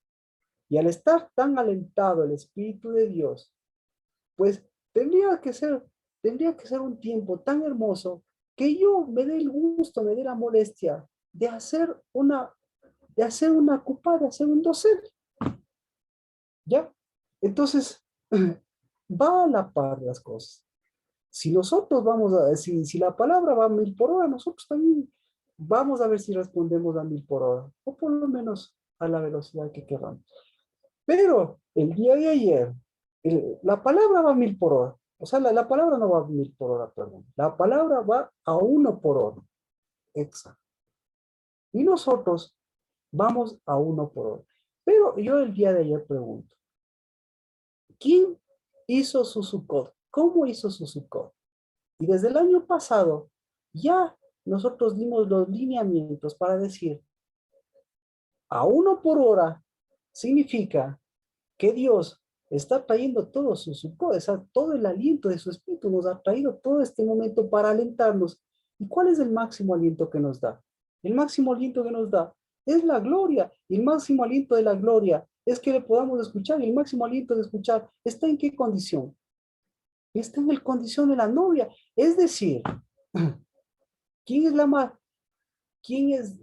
[SPEAKER 1] Y al estar tan alentado el Espíritu de Dios, pues tendría que ser un tiempo tan hermoso que yo me dé el gusto, me dé la molestia de hacer una cupada, de hacer un dosel. ¿Ya? Entonces, va a la par las cosas. Si nosotros si la palabra va a 1000 por hora, nosotros también vamos a ver si respondemos a 1000 por hora, o por lo menos a la velocidad que queramos. Pero el día de ayer, la palabra va a 1000 por hora. O sea, la palabra no va a 1000 por hora, perdón. La palabra va a 1 por hora. Exacto. Y nosotros vamos a 1 por hora. Pero yo el día de ayer pregunto, ¿quién hizo su Sukkot? ¿Cómo hizo su Sukkot? Y desde el año pasado ya nosotros dimos los lineamientos para decir a 1 por hora significa que Dios está trayendo todo su Sukkot, todo el aliento de su espíritu nos ha traído todo este momento para alentarnos. ¿Y cuál es el máximo aliento que nos da? El máximo aliento que nos da es la gloria. Y el máximo aliento de la gloria es que le podamos escuchar. Y el máximo aliento de escuchar está en qué condición? Está en la condición de la novia. Es decir, ¿quién es la más? ¿Quién es?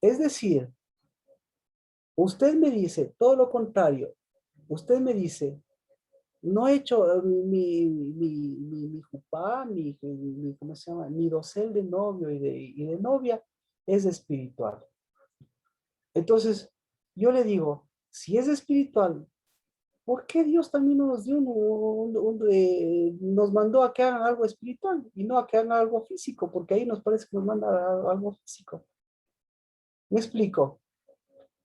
[SPEAKER 1] Es decir, usted me dice todo lo contrario. Usted me dice, no he hecho mi jupá, ¿cómo se llama? Mi dosel de novio y de novia es espiritual. Entonces, yo le digo, si es espiritual, ¿por qué Dios también nos dio nos mandó a que hagan algo espiritual y no a que hagan algo físico? Porque ahí nos parece que nos manda algo físico. ¿Me explico?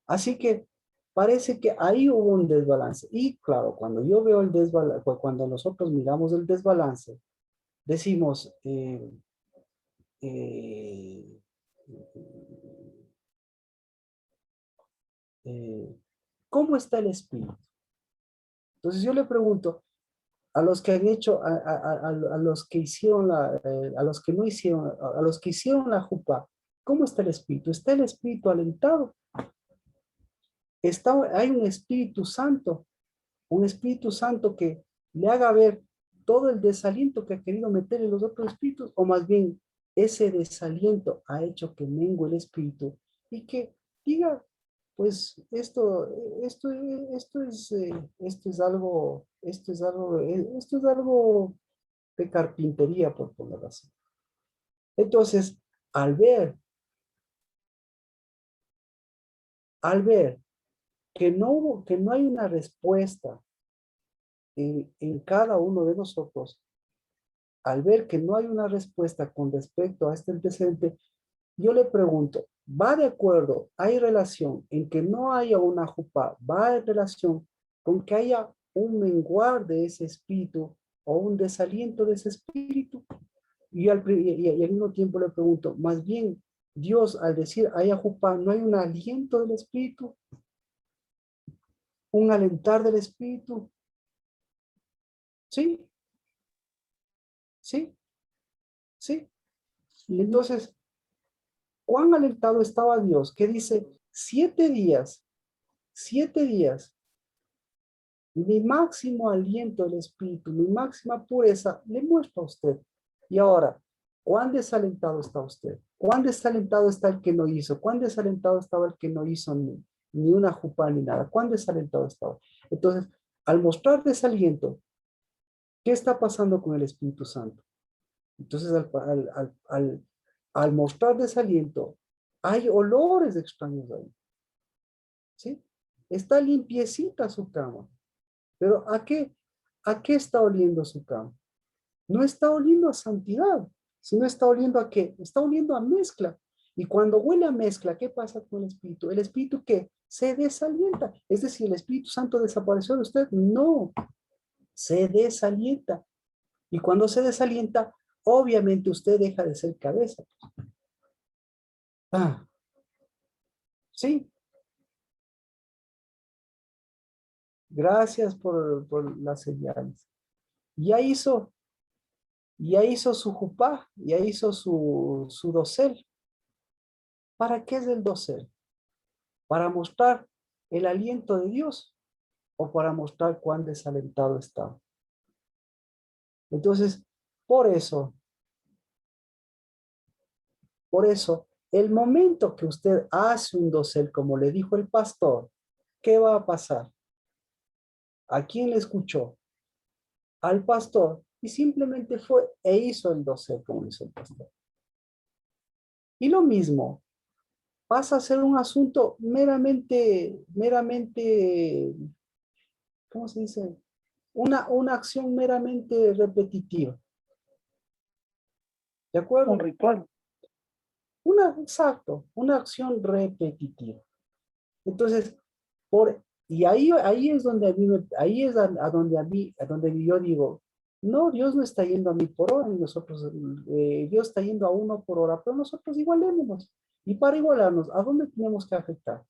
[SPEAKER 1] Así que parece que ahí hubo un desbalance. Y claro, cuando yo veo el desbalance, cuando nosotros miramos el desbalance, decimos, ¿cómo está el espíritu? Entonces yo le pregunto a los que han hecho, a los que hicieron a los que no hicieron, a los que hicieron la jupá, ¿cómo está el espíritu? ¿Está el espíritu alentado? Hay un Espíritu Santo que le haga ver todo el desaliento que ha querido meter en los otros espíritus, o más bien ese desaliento ha hecho que mengue el espíritu y que diga, pues esto es algo de carpintería, por ponerlo así. Entonces, al ver que no hay una respuesta en cada uno de nosotros, al ver que no hay una respuesta con respecto a este antecedente, yo le pregunto, ¿va de acuerdo? ¿Hay relación en que no haya una jupá? ¿Va en relación con que haya un menguar de ese espíritu o un desaliento de ese espíritu? Y al mismo tiempo le pregunto, más bien, Dios al decir haya jupá, ¿no hay un aliento del espíritu? ¿Un alentar del espíritu? ¿Sí? ¿Sí? ¿Sí? Entonces, ¿cuán alentado estaba Dios? Que dice, 7 días, mi máximo aliento del espíritu, mi máxima pureza, le muestra a usted. Y ahora, ¿cuán desalentado está usted? ¿Cuán desalentado está el que no hizo? ¿Cuán desalentado estaba el que no hizo ni una jupá ni nada? ¿Cuán desalentado estaba? Entonces, al mostrar desaliento, ¿qué está pasando con el Espíritu Santo? Entonces, al mostrar desaliento, hay olores extraños ahí. ¿Sí? Está limpiecita su cama. Pero ¿a qué está oliendo su cama? no está oliendo a santidad, sino está oliendo ¿a qué? Está oliendo a mezcla. Y cuando huele a mezcla, ¿qué pasa con el espíritu? ¿El espíritu qué? Se desalienta. Es decir, ¿el Espíritu Santo desapareció de usted? No, se desalienta. Y cuando se desalienta, obviamente usted deja de ser cabeza. Ah, sí. Gracias por las señales. Ya hizo su jupá, ya hizo su dosel. ¿Para qué es el dosel? ¿Para mostrar el aliento de Dios o para mostrar cuán desalentado está? Entonces, por eso, el momento que usted hace un dosel, como le dijo el pastor, ¿qué va a pasar? ¿A quién le escuchó? Al pastor, y simplemente fue e hizo el dosel, como hizo el pastor. Y lo mismo, pasa a ser un asunto meramente, ¿cómo se dice? Una acción meramente repetitiva. ¿De acuerdo?
[SPEAKER 4] Un ritual.
[SPEAKER 1] Exacto, una acción repetitiva. Entonces, y ahí es donde a donde yo digo, no, Dios no está yendo a 1000 por hora, y nosotros, Dios está yendo a 1 por hora, pero nosotros igualémonos. Y para igualarnos, ¿a dónde tenemos que afectar?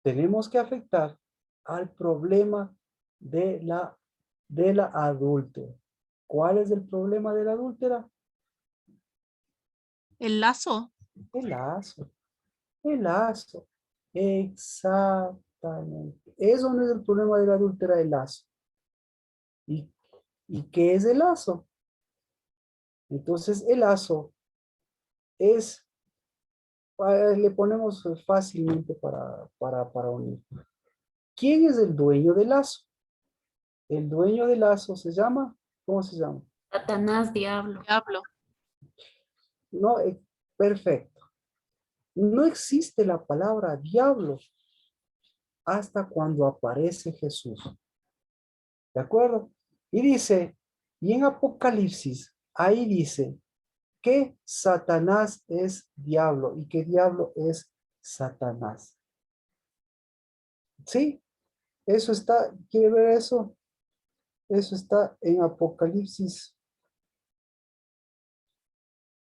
[SPEAKER 1] Tenemos que afectar al problema de la adúltera. ¿Cuál es el problema de la adúltera?
[SPEAKER 6] El lazo.
[SPEAKER 1] El lazo. El lazo. Exactamente. Eso no es el problema de la adúltera, el lazo. ¿Y qué es el lazo? Entonces, el lazo es, le ponemos fácilmente para unir. ¿Quién es el dueño del lazo? El dueño del lazo se llama, ¿cómo se llama?
[SPEAKER 9] Satanás, diablo.
[SPEAKER 1] No, perfecto. No existe la palabra diablo hasta cuando aparece Jesús. ¿De acuerdo? Y dice, y en Apocalipsis, ahí dice que Satanás es diablo y que diablo es Satanás. ¿Sí? Eso está, ¿quiere ver eso? Eso está en Apocalipsis.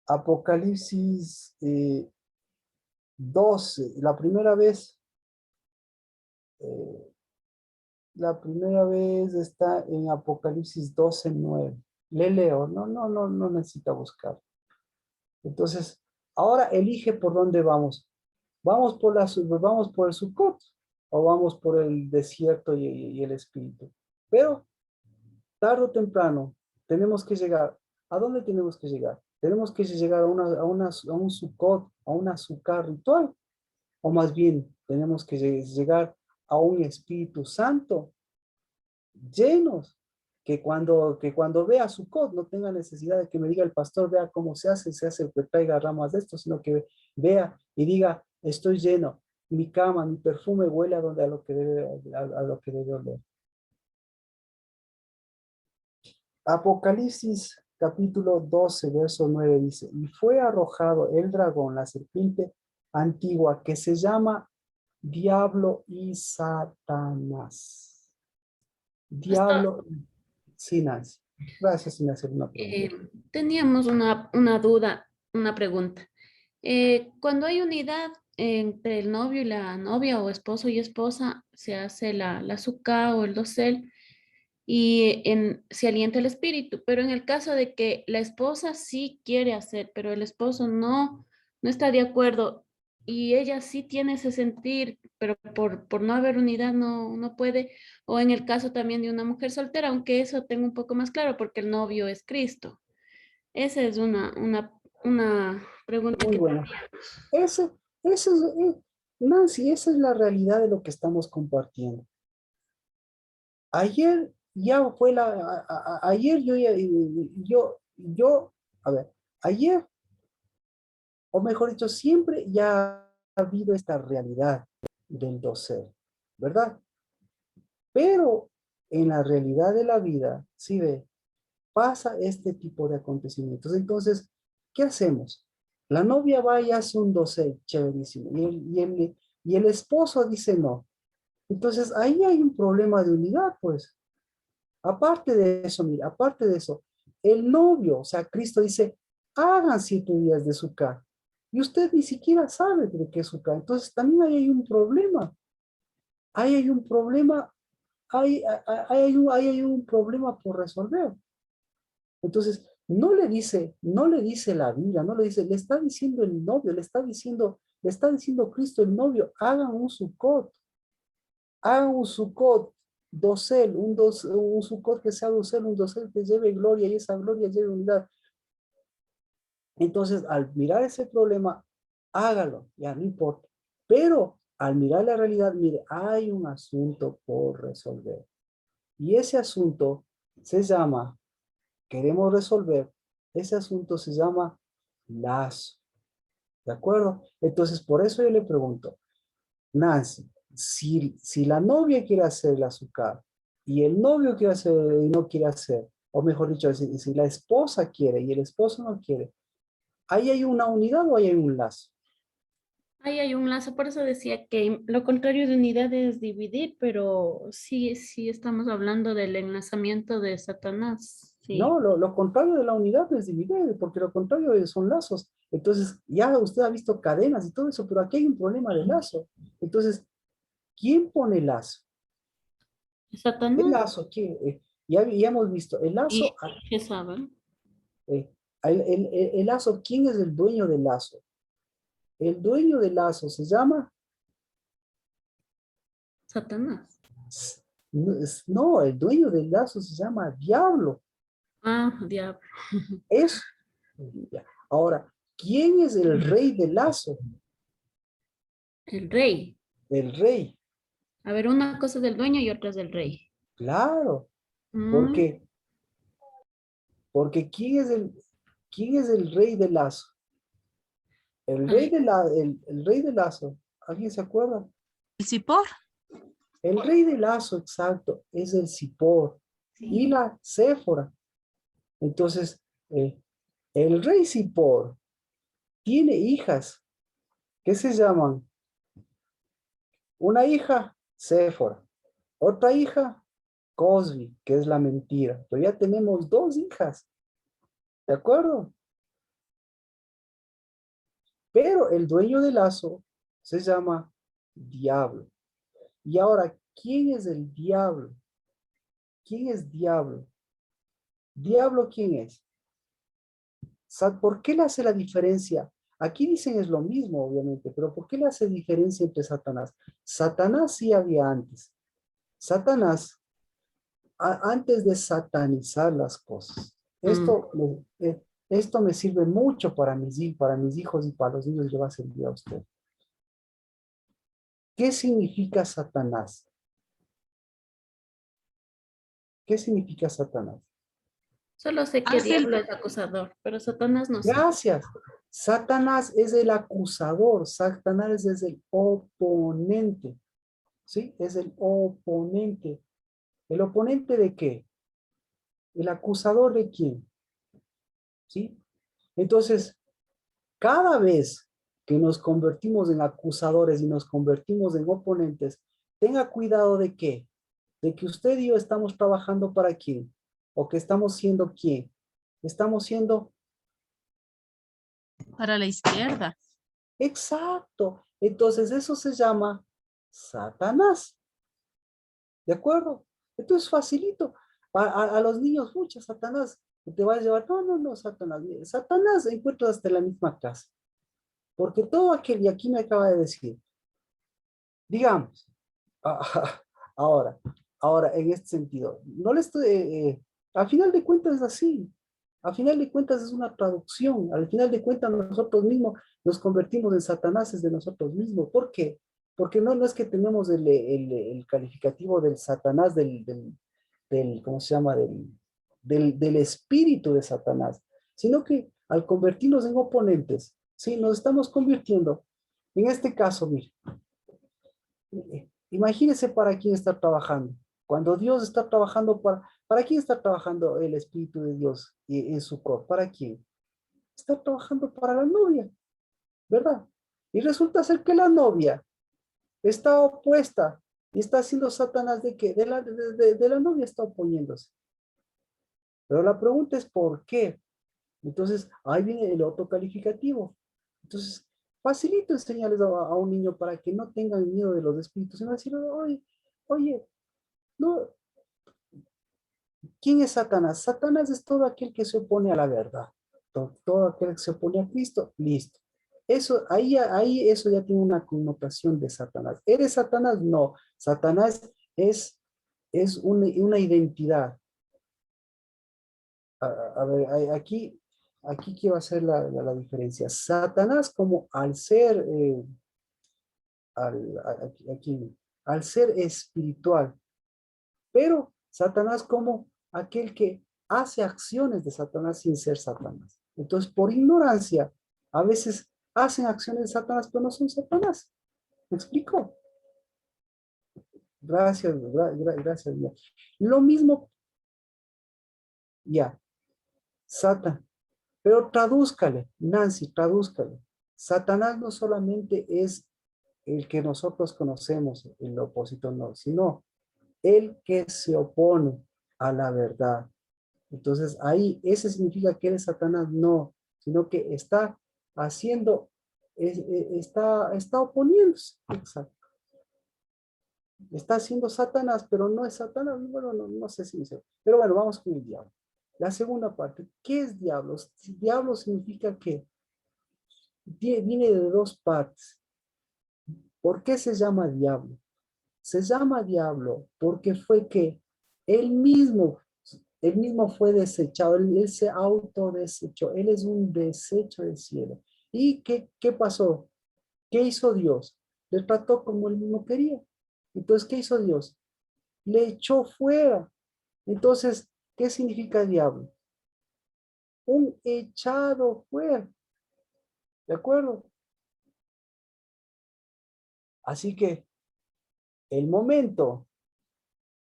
[SPEAKER 1] Apocalipsis 12, la primera vez está en Apocalipsis 12:9. Le leo, no necesita buscar. Entonces, ahora elige por dónde vamos. ¿Vamos por el Sucot o vamos por el desierto y el espíritu? Pero, tarde o temprano, tenemos que llegar. ¿A dónde tenemos que llegar? Tenemos que llegar a un Sucot, a una azúcar ritual. O más bien, tenemos que llegar a un Espíritu Santo llenos, que cuando vea Sucot no tenga necesidad de que me diga el pastor, vea cómo se hace que traiga ramas de esto, sino que vea y diga, estoy lleno, mi cama, mi perfume huele a lo que debe oler. Apocalipsis capítulo 12, verso 9 dice, y fue arrojado el dragón, la serpiente antigua, que se llama Diablo y Satanás. Diablo, sí, Nancy. Gracias, sin hacer una pregunta.
[SPEAKER 9] Teníamos una duda, una pregunta. Cuando hay unidad entre el novio y la novia o esposo y esposa, se hace la suká o el dosel y se alienta el espíritu, pero en el caso de que la esposa sí quiere hacer, pero el esposo no está de acuerdo y ella sí tiene ese sentir, pero por no haber unidad no puede, o en el caso también de una mujer soltera, aunque eso tengo un poco más claro porque el novio es Cristo. Esa es una pregunta
[SPEAKER 1] Muy
[SPEAKER 9] que
[SPEAKER 1] bueno. Nancy, esa es la realidad de lo que estamos compartiendo. Ayer ya fue ayer a ver, ayer, o mejor dicho, siempre ya ha habido esta realidad del doser, ¿verdad? Pero en la realidad de la vida, sí ve, pasa este tipo de acontecimientos. Entonces, ¿qué hacemos? La novia va y hace un dosel, chéverísimo, y el esposo dice no. Entonces, ahí hay un problema de unidad, pues. Aparte de eso, mira, aparte de eso, el novio, o sea, Cristo dice, hagan 7 días de Sukkot. Y usted ni siquiera sabe de qué es Sukkot. Entonces, también ahí hay un problema. Ahí hay un problema, ahí hay un problema por resolver. Entonces, no le dice la Biblia, no le dice, le está diciendo el novio, le está diciendo Cristo el novio, hagan un Sukkot, dosel, un Sukkot que sea dosel, un dosel que lleve gloria y esa gloria lleve unidad. Entonces, al mirar ese problema, hágalo, ya no importa. Pero al mirar la realidad, mire, hay un asunto por resolver. Y ese asunto se llama, queremos resolver, ese asunto se llama lazo. ¿De acuerdo? Entonces, por eso yo le pregunto, Nancy, si la novia quiere hacer la azúcar y el novio quiere hacer y no quiere hacer, o mejor dicho, si la esposa quiere y el esposo no quiere, ¿ahí hay una unidad o ahí hay un lazo?
[SPEAKER 9] Ahí hay un lazo, por eso decía que lo contrario de unidad es dividir, pero sí, sí estamos hablando del enlazamiento de Satanás. Sí.
[SPEAKER 1] No, lo contrario de la unidad es dividir, porque lo contrario son lazos. Entonces, ya usted ha visto cadenas y todo eso, pero aquí hay un problema de lazo. Entonces, ¿quién pone el lazo?
[SPEAKER 9] Satanás.
[SPEAKER 1] El lazo, ¿quién? Ya hemos visto, el lazo,
[SPEAKER 9] Y Jezabel.
[SPEAKER 1] el lazo, ¿quién es el dueño del lazo? El dueño del lazo se llama
[SPEAKER 9] Satanás.
[SPEAKER 1] No, el dueño del lazo se llama diablo.
[SPEAKER 9] Ah, diablo.
[SPEAKER 1] Es. Ahora, ¿quién es el rey del lazo?
[SPEAKER 9] El rey.
[SPEAKER 1] El rey.
[SPEAKER 9] A ver, una cosa es del dueño y otra es del rey.
[SPEAKER 1] Claro.
[SPEAKER 9] Mm.
[SPEAKER 1] Porque ¿quién es el rey del lazo? El rey del lazo. ¿Alguien se acuerda?
[SPEAKER 6] El Zipor.
[SPEAKER 1] El rey del lazo, exacto, es el Zipor. Y la Séfora. Entonces, el rey Zipor tiene hijas. ¿Qué se llaman? Una hija, Séfora. Otra hija, Cosbi, que es la mentira. Pero ya tenemos 2 hijas. ¿De acuerdo? Pero el dueño del lazo se llama Diablo. Y ahora, ¿quién es el diablo? ¿Quién es diablo? ¿Diablo quién es? ¿Por qué le hace la diferencia? Aquí dicen es lo mismo, obviamente, pero ¿por qué le hace diferencia entre Satanás? Satanás sí había antes. Satanás, antes de satanizar las cosas. Esto me sirve mucho para mis hijos y para los niños le va a servir a usted. ¿Qué significa Satanás? ¿Qué significa Satanás?
[SPEAKER 9] Solo sé que diablo es acusador, pero Satanás no sé.
[SPEAKER 1] Gracias. Satanás es el acusador. Satanás es el oponente. ¿Sí? Es el oponente. ¿El oponente de qué? ¿El acusador de quién? ¿Sí? Entonces, cada vez que nos convertimos en acusadores y nos convertimos en oponentes, tenga cuidado de qué. De que usted y yo estamos trabajando para quién. O que estamos siendo quién. Estamos siendo
[SPEAKER 6] Para la izquierda.
[SPEAKER 1] exacto. Entonces eso se llama Satanás. ¿De acuerdo? Entonces facilito. A los niños, mucha Satanás, te va a llevar. No, Satanás. Satanás encuentras hasta la misma casa. Porque todo aquel, y aquí me acaba de decir, digamos, ahora, en este sentido, no le estoy, al final de cuentas es así. Al final de cuentas es una traducción. Al final de cuentas nosotros mismos nos convertimos en satanáses de nosotros mismos. ¿Por qué? Porque no es que tenemos el calificativo del Satanás, ¿cómo se llama? Del espíritu de Satanás, sino que al convertirnos en oponentes, ¿sí? Nos estamos convirtiendo, en este caso, mire, imagínese para quién está trabajando. Cuando Dios está trabajando ¿Para quién está trabajando el Espíritu de Dios en su cuerpo? ¿Para quién? Está trabajando para la novia, ¿verdad? Y resulta ser que la novia está opuesta y está haciendo Satanás de qué? De la novia está oponiéndose. Pero la pregunta es ¿por qué? Entonces, ahí viene el otro calificativo. Entonces, facilito enseñarles a un niño para que no tengan miedo de los espíritus, sino decir, oye, no, ¿quién es Satanás? Satanás es todo aquel que se opone a la verdad. Todo aquel que se opone a Cristo, listo. Eso, ahí eso ya tiene una connotación de Satanás. ¿Eres Satanás? No. Satanás es una identidad. A ver, aquí quiero hacer la diferencia. Satanás como al ser, al ser espiritual, pero Satanás como aquel que hace acciones de Satanás sin ser Satanás. Entonces, por ignorancia, a veces hacen acciones de Satanás, pero no son Satanás. ¿Me explico? Gracias, gracias. Lo mismo, ya, Satan. Pero tradúzcale, Nancy, tradúzcale. Satanás no solamente es el que nosotros conocemos, el opositor, no, sino el que se opone a la verdad. Entonces ahí, ese significa que eres Satanás, no, sino que está haciendo, está oponiéndose. Exacto. Está haciendo Satanás, pero no es Satanás. Bueno, no sé si dice. Pero bueno, vamos con el diablo. La segunda parte, ¿qué es diablo? Diablo significa que viene de dos partes. ¿Por qué se llama diablo? Se llama diablo porque fue que él mismo fue desechado, él se autodesechó, él es un desecho del cielo. ¿Y qué pasó? ¿Qué hizo Dios? Le trató como él mismo quería. Entonces, ¿qué hizo Dios? Le echó fuera. Entonces, ¿qué significa diablo? Un echado fuera. ¿De acuerdo? Así que el momento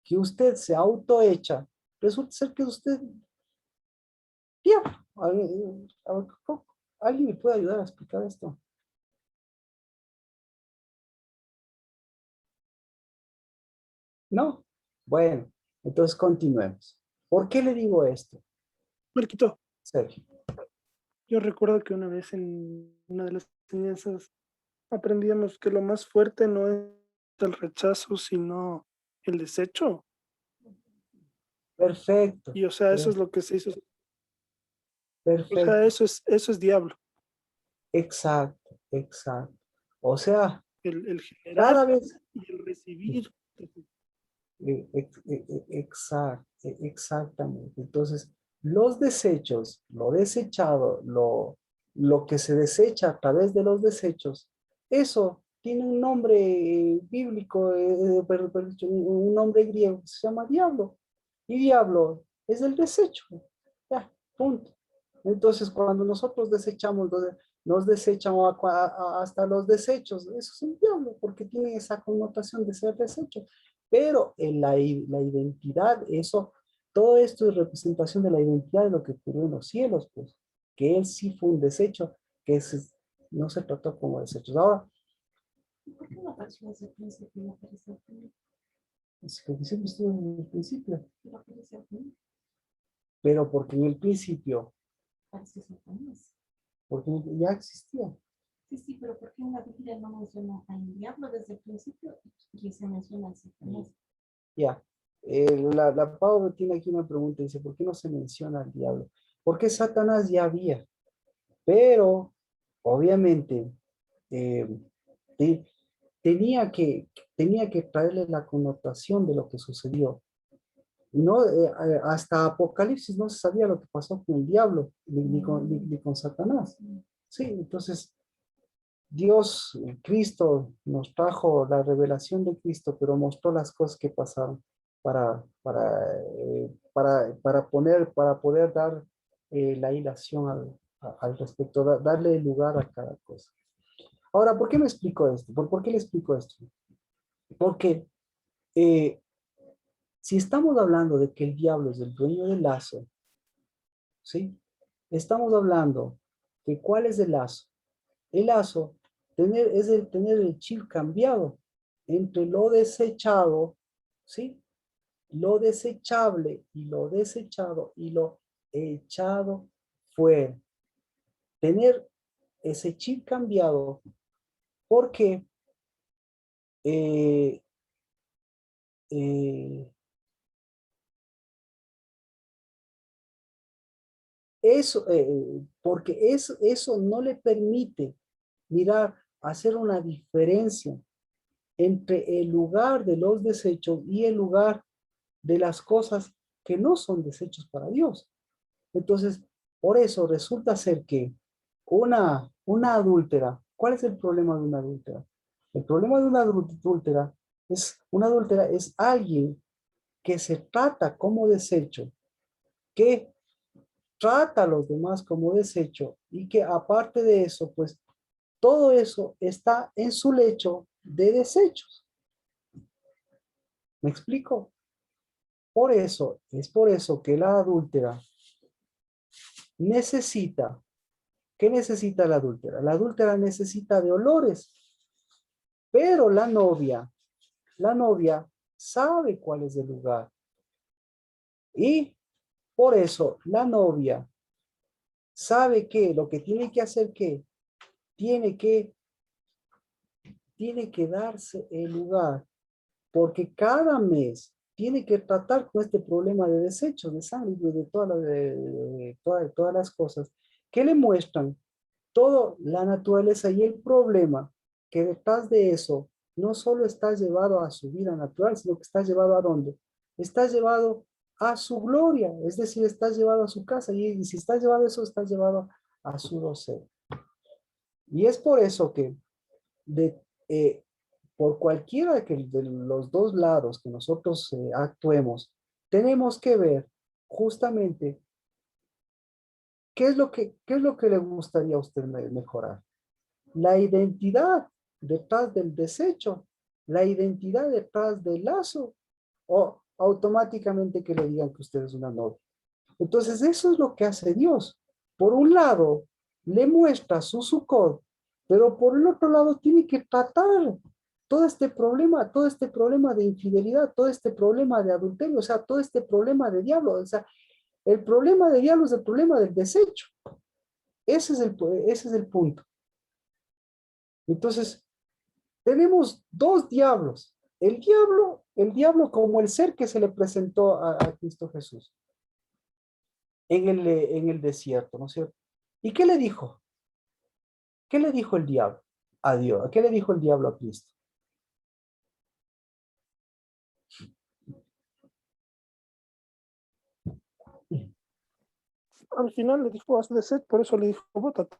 [SPEAKER 1] que usted se autoecha, resulta ser que usted, diablo. ¿Alguien me puede ayudar a explicar esto? ¿No? Bueno, entonces continuemos. ¿Por qué le digo esto?
[SPEAKER 4] Marquito,
[SPEAKER 1] Sergio.
[SPEAKER 4] yo recuerdo que una vez en una de las enseñanzas aprendíamos que lo más fuerte no es el rechazo, sino el desecho.
[SPEAKER 1] Perfecto.
[SPEAKER 4] Y o sea, eso es lo que se hizo.
[SPEAKER 1] Perfecto.
[SPEAKER 4] O sea, eso es diablo.
[SPEAKER 1] Exacto, exacto. O sea,
[SPEAKER 4] El generar
[SPEAKER 1] cada vez...
[SPEAKER 4] y el recibir.
[SPEAKER 1] Exactamente. Entonces, los desechos, lo desechado, lo que se desecha a través de los desechos, eso tiene un nombre bíblico, un nombre griego, se llama diablo. Y diablo es el desecho. Ya, punto. Entonces, cuando nosotros desechamos, nos desechamos hasta los desechos, eso es un diablo, porque tiene esa connotación de ser desecho. Pero en la identidad, todo esto es representación de la identidad de lo que ocurrió en los cielos, pues, que él sí fue un desecho, no se trató como desechos. Ahora,
[SPEAKER 13] ¿por qué no apareció desde el principio y no apareció al final?
[SPEAKER 1] es que siempre estuvo en el principio,
[SPEAKER 13] ¿No apareció al final?
[SPEAKER 1] pero porque en el principio,
[SPEAKER 13] Apareció Satanás.
[SPEAKER 1] porque ya existía.
[SPEAKER 13] Sí, pero ¿por qué en la Biblia no menciona al diablo desde el principio y se menciona al Satanás?
[SPEAKER 1] Ya. La Pau tiene aquí una pregunta, dice, ¿por qué no se menciona al diablo? Porque Satanás ya había, pero obviamente eh, te- tenía que traerle la connotación de lo que sucedió. No, hasta Apocalipsis no se sabía lo que pasó con el diablo, ni con Satanás. Sí, entonces Dios, Cristo, nos trajo la revelación de Cristo, pero mostró las cosas que pasaron para poder dar la ilación al respecto, darle lugar a cada cosa. Ahora, ¿por qué me explico esto? ¿Por qué le explico esto? Porque Si estamos hablando de que el diablo es el dueño del lazo, ¿sí? Estamos hablando de cuál es el lazo. El lazo es el tener el chip cambiado entre lo desechado, ¿sí? Lo desechable y lo desechado y lo echado fuera. Tener ese chip cambiado porque porque eso no le permite mirar, hacer una diferencia entre el lugar de los desechos y el lugar de las cosas que no son desechos para Dios. Entonces, por eso resulta ser que una adúltera, ¿cuál es el problema de una adúltera? El problema de una adúltera es alguien que se trata como desecho, que trata a los demás como desecho y que aparte de eso, pues todo eso está en su lecho de desechos. ¿Me explico? Es por eso que la adúltera necesita, ¿qué necesita la adúltera? La adúltera necesita de olores, pero la novia sabe cuál es el lugar. Y por eso la novia sabe que lo que tiene que hacer, que tiene que darse el lugar, porque cada mes tiene que tratar con este problema de desechos, de sangre, de todas las cosas que le muestran toda la naturaleza y el problema que detrás de eso no solo está llevado a su vida natural, sino que está llevado a dónde? Está llevado a su gloria, es decir, está llevado a su casa, y si está llevado a eso, está llevado a su doncella. Y es por eso que por cualquiera de los dos lados que nosotros actuemos, tenemos que ver justamente qué es lo que le gustaría a usted mejorar. La identidad detrás del desecho, la identidad detrás del lazo, o automáticamente que le digan que usted es una novia. Entonces eso es lo que hace Dios. Por un lado, le muestra su Sukkot, pero por el otro lado tiene que tratar todo este problema de infidelidad, todo este problema de adulterio, o sea, todo este problema de diablo, o sea, el problema de diablo es el problema del desecho. Ese es el punto. Entonces, tenemos dos diablos. El diablo como el ser que se le presentó a Cristo Jesús en el desierto, ¿no es cierto? ¿Y qué le dijo? ¿Qué le dijo el diablo a Dios? ¿Qué le dijo el diablo a Cristo?
[SPEAKER 4] Al final le dijo, haz desecho, por eso le dijo, bótate.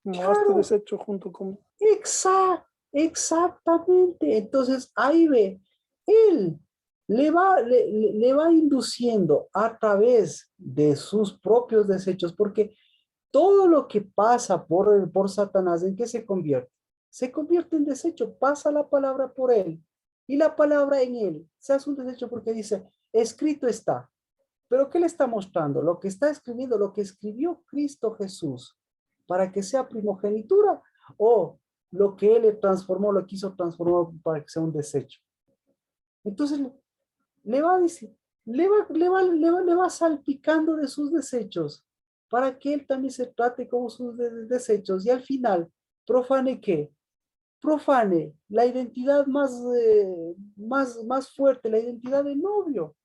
[SPEAKER 4] No, hazte desecho junto con...
[SPEAKER 1] Exactamente. Entonces, ahí ve, él le va induciendo a través de sus propios desechos, porque todo lo que pasa por Satanás, ¿en qué se convierte? Se convierte en desecho, pasa la palabra por él, y la palabra en él se hace un desecho porque dice, escrito está. Pero ¿qué le está mostrando? Lo que está escribiendo, lo que escribió Cristo Jesús para que sea primogenitura, o lo que él le transformó, lo quiso transformar para que sea un desecho. Entonces le va a decir, le va salpicando de sus desechos para que él también se trate como sus desechos, y al final profane ¿qué? Profane la identidad más fuerte, la identidad del novio.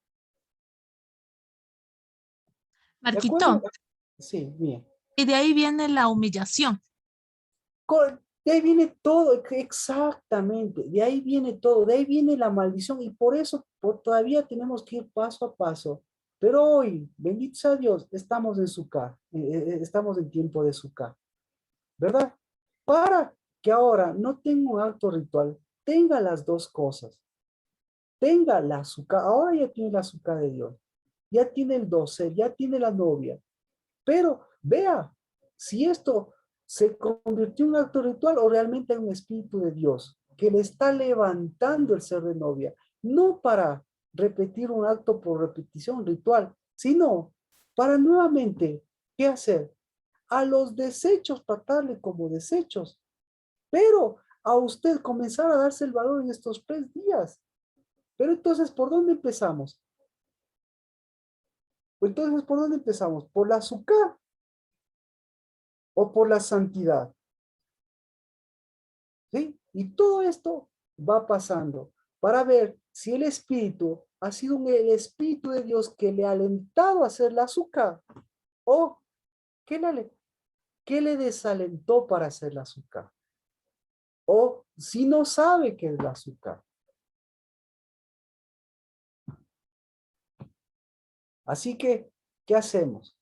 [SPEAKER 6] Marquito,
[SPEAKER 1] sí, bien.
[SPEAKER 6] y de ahí viene la humillación.
[SPEAKER 1] De ahí viene todo, exactamente, de ahí viene todo, de ahí viene la maldición, y por eso todavía tenemos que ir paso a paso. Pero hoy, bendito sea Dios, estamos en Sukkot, estamos en tiempo de Sukkot, ¿verdad? Para que ahora no tenga un acto ritual, tenga las dos cosas. Tenga la Sukkot, ahora ya tiene la Sukkot de Dios, ya tiene el dosel, ya tiene la novia. Pero vea, si esto se convirtió en un acto ritual o realmente en un espíritu de Dios que le está levantando el ser de novia, no para repetir un acto por repetición ritual, sino para nuevamente, ¿qué hacer? A los desechos tratarle como desechos, pero a usted comenzar a darse el valor en estos 3 días. Pero entonces, ¿por dónde empezamos? Entonces, ¿por dónde empezamos? ¿Por la azúcar o por la santidad? ¿Sí? Y todo esto va pasando para ver si el Espíritu ha sido el Espíritu de Dios que le ha alentado a hacer la azúcar o que le desalentó para hacer la azúcar. O si no sabe qué es la azúcar. Así que, ¿qué hacemos?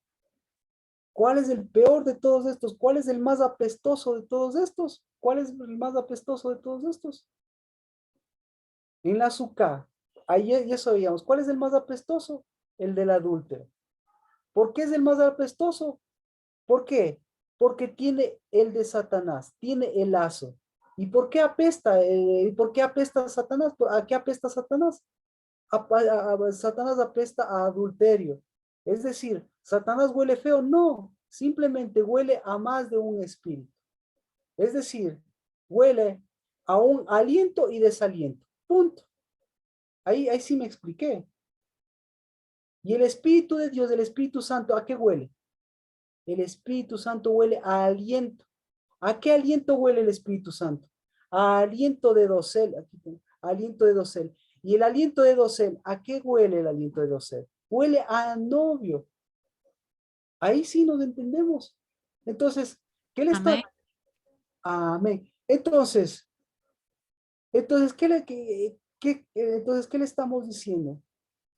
[SPEAKER 1] ¿Cuál es el peor de todos estos? ¿Cuál es el más apestoso de todos estos? ¿Cuál es el más apestoso de todos estos? En la azúcar. Ahí ya sabíamos. ¿Cuál es el más apestoso? El del adúltero. ¿Por qué es el más apestoso? ¿Por qué? Porque tiene el de Satanás, tiene el lazo. ¿Y por qué apesta? ¿Por qué apesta Satanás? ¿A qué apesta Satanás? Satanás apesta a adulterio. Es decir, ¿Satanás huele feo? No, simplemente huele a más de un espíritu. Es decir, huele a un aliento y desaliento. Punto. Ahí sí me expliqué. Y el Espíritu de Dios, el Espíritu Santo, ¿a qué huele? El Espíritu Santo huele a aliento. ¿A qué aliento huele el Espíritu Santo? A aliento de dosel. Aquí tengo, aliento de dosel. Y el aliento de dosel, ¿a qué huele el aliento de dosel? Huele a novio. Ahí sí nos entendemos. Entonces, ¿qué le está?
[SPEAKER 6] Amén.
[SPEAKER 1] Amén. Entonces, ¿qué le estamos diciendo?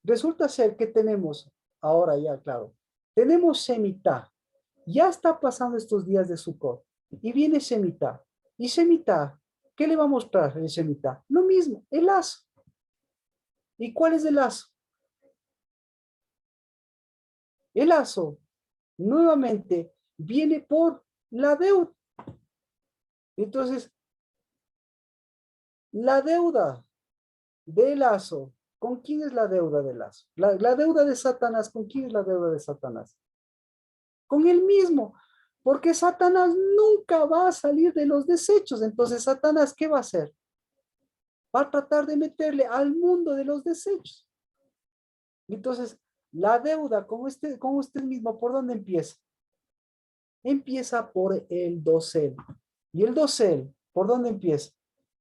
[SPEAKER 1] Resulta ser que tenemos, ahora ya, claro, tenemos Shemitah. Ya está pasando estos días de Sukkot. Y viene Shemitah. Y Shemitah, ¿qué le va a mostrar el Shemitah? Lo mismo, el lazo. ¿Y cuál es el lazo? El lazo, nuevamente, viene por la deuda. Entonces, la deuda del lazo, ¿con quién es la deuda del lazo? La deuda de Satanás, ¿con quién es la deuda de Satanás? Con él mismo, porque Satanás nunca va a salir de los desechos. Entonces, Satanás, ¿qué va a hacer? Va a tratar de meterle al mundo de los desechos. Entonces, la deuda con usted mismo, ¿por dónde empieza? Empieza por el dosel. ¿Y el dosel, por dónde empieza?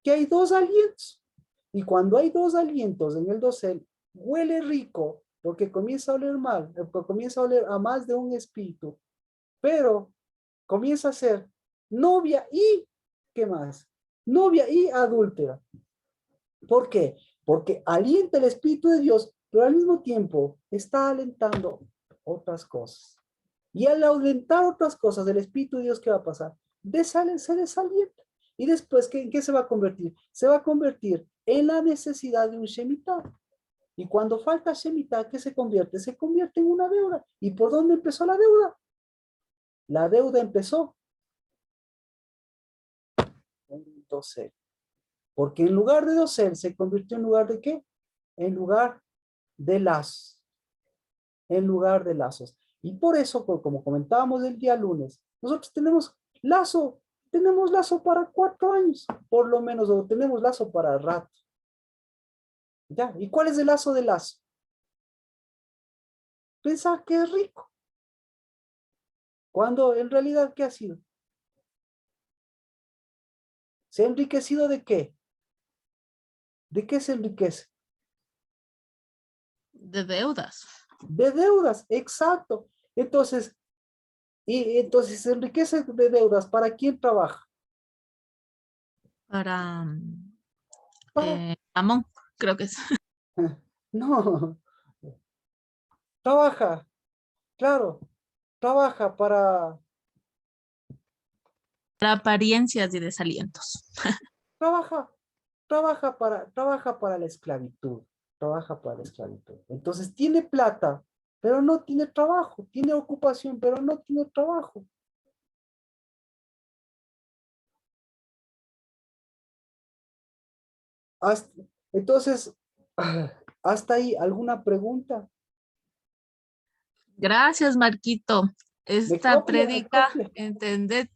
[SPEAKER 1] Que hay 2 alientos. Y cuando hay 2 alientos en el dosel, huele rico, porque comienza a oler mal, porque comienza a oler a más de un espíritu, pero comienza a ser novia y, ¿qué más? Novia y adúltera. ¿Por qué? Porque alienta el Espíritu de Dios, pero al mismo tiempo está alentando otras cosas. Y al alentar otras cosas del Espíritu de Dios, ¿qué va a pasar? Se desalienta. Y después, ¿en qué se va a convertir? Se va a convertir en la necesidad de un Shemitah. Y cuando falta Shemitah, ¿qué se convierte? Se convierte en una deuda. ¿Y por dónde empezó la deuda? La deuda empezó en dosel. Porque en lugar de dosel se convirtió en lugar de ¿qué? En lugar de lazos. En lugar de lazos. Y por eso, como comentábamos el día lunes, nosotros tenemos lazo para 4 años, por lo menos, o tenemos lazo para rato. ¿Ya? ¿Y cuál es el lazo de lazo? Pensar que es rico. Cuando en realidad, ¿qué ha sido? ¿Se ha enriquecido de qué? ¿De qué se enriquece?
[SPEAKER 6] De deudas.
[SPEAKER 1] De deudas, exacto. Entonces se enriquece de deudas. ¿Para quién trabaja?
[SPEAKER 6] Para Amón, creo que es.
[SPEAKER 1] No, trabaja, claro, trabaja para
[SPEAKER 6] Apariencias y desalientos.
[SPEAKER 1] trabaja, trabaja para la esclavitud, trabaja para la esclavitud. Entonces tiene plata, pero no tiene trabajo, tiene ocupación, pero no tiene trabajo. Entonces, Hasta ahí, ¿alguna pregunta?
[SPEAKER 6] Gracias, Marquito. Esta
[SPEAKER 1] Me
[SPEAKER 6] prédica
[SPEAKER 1] copia.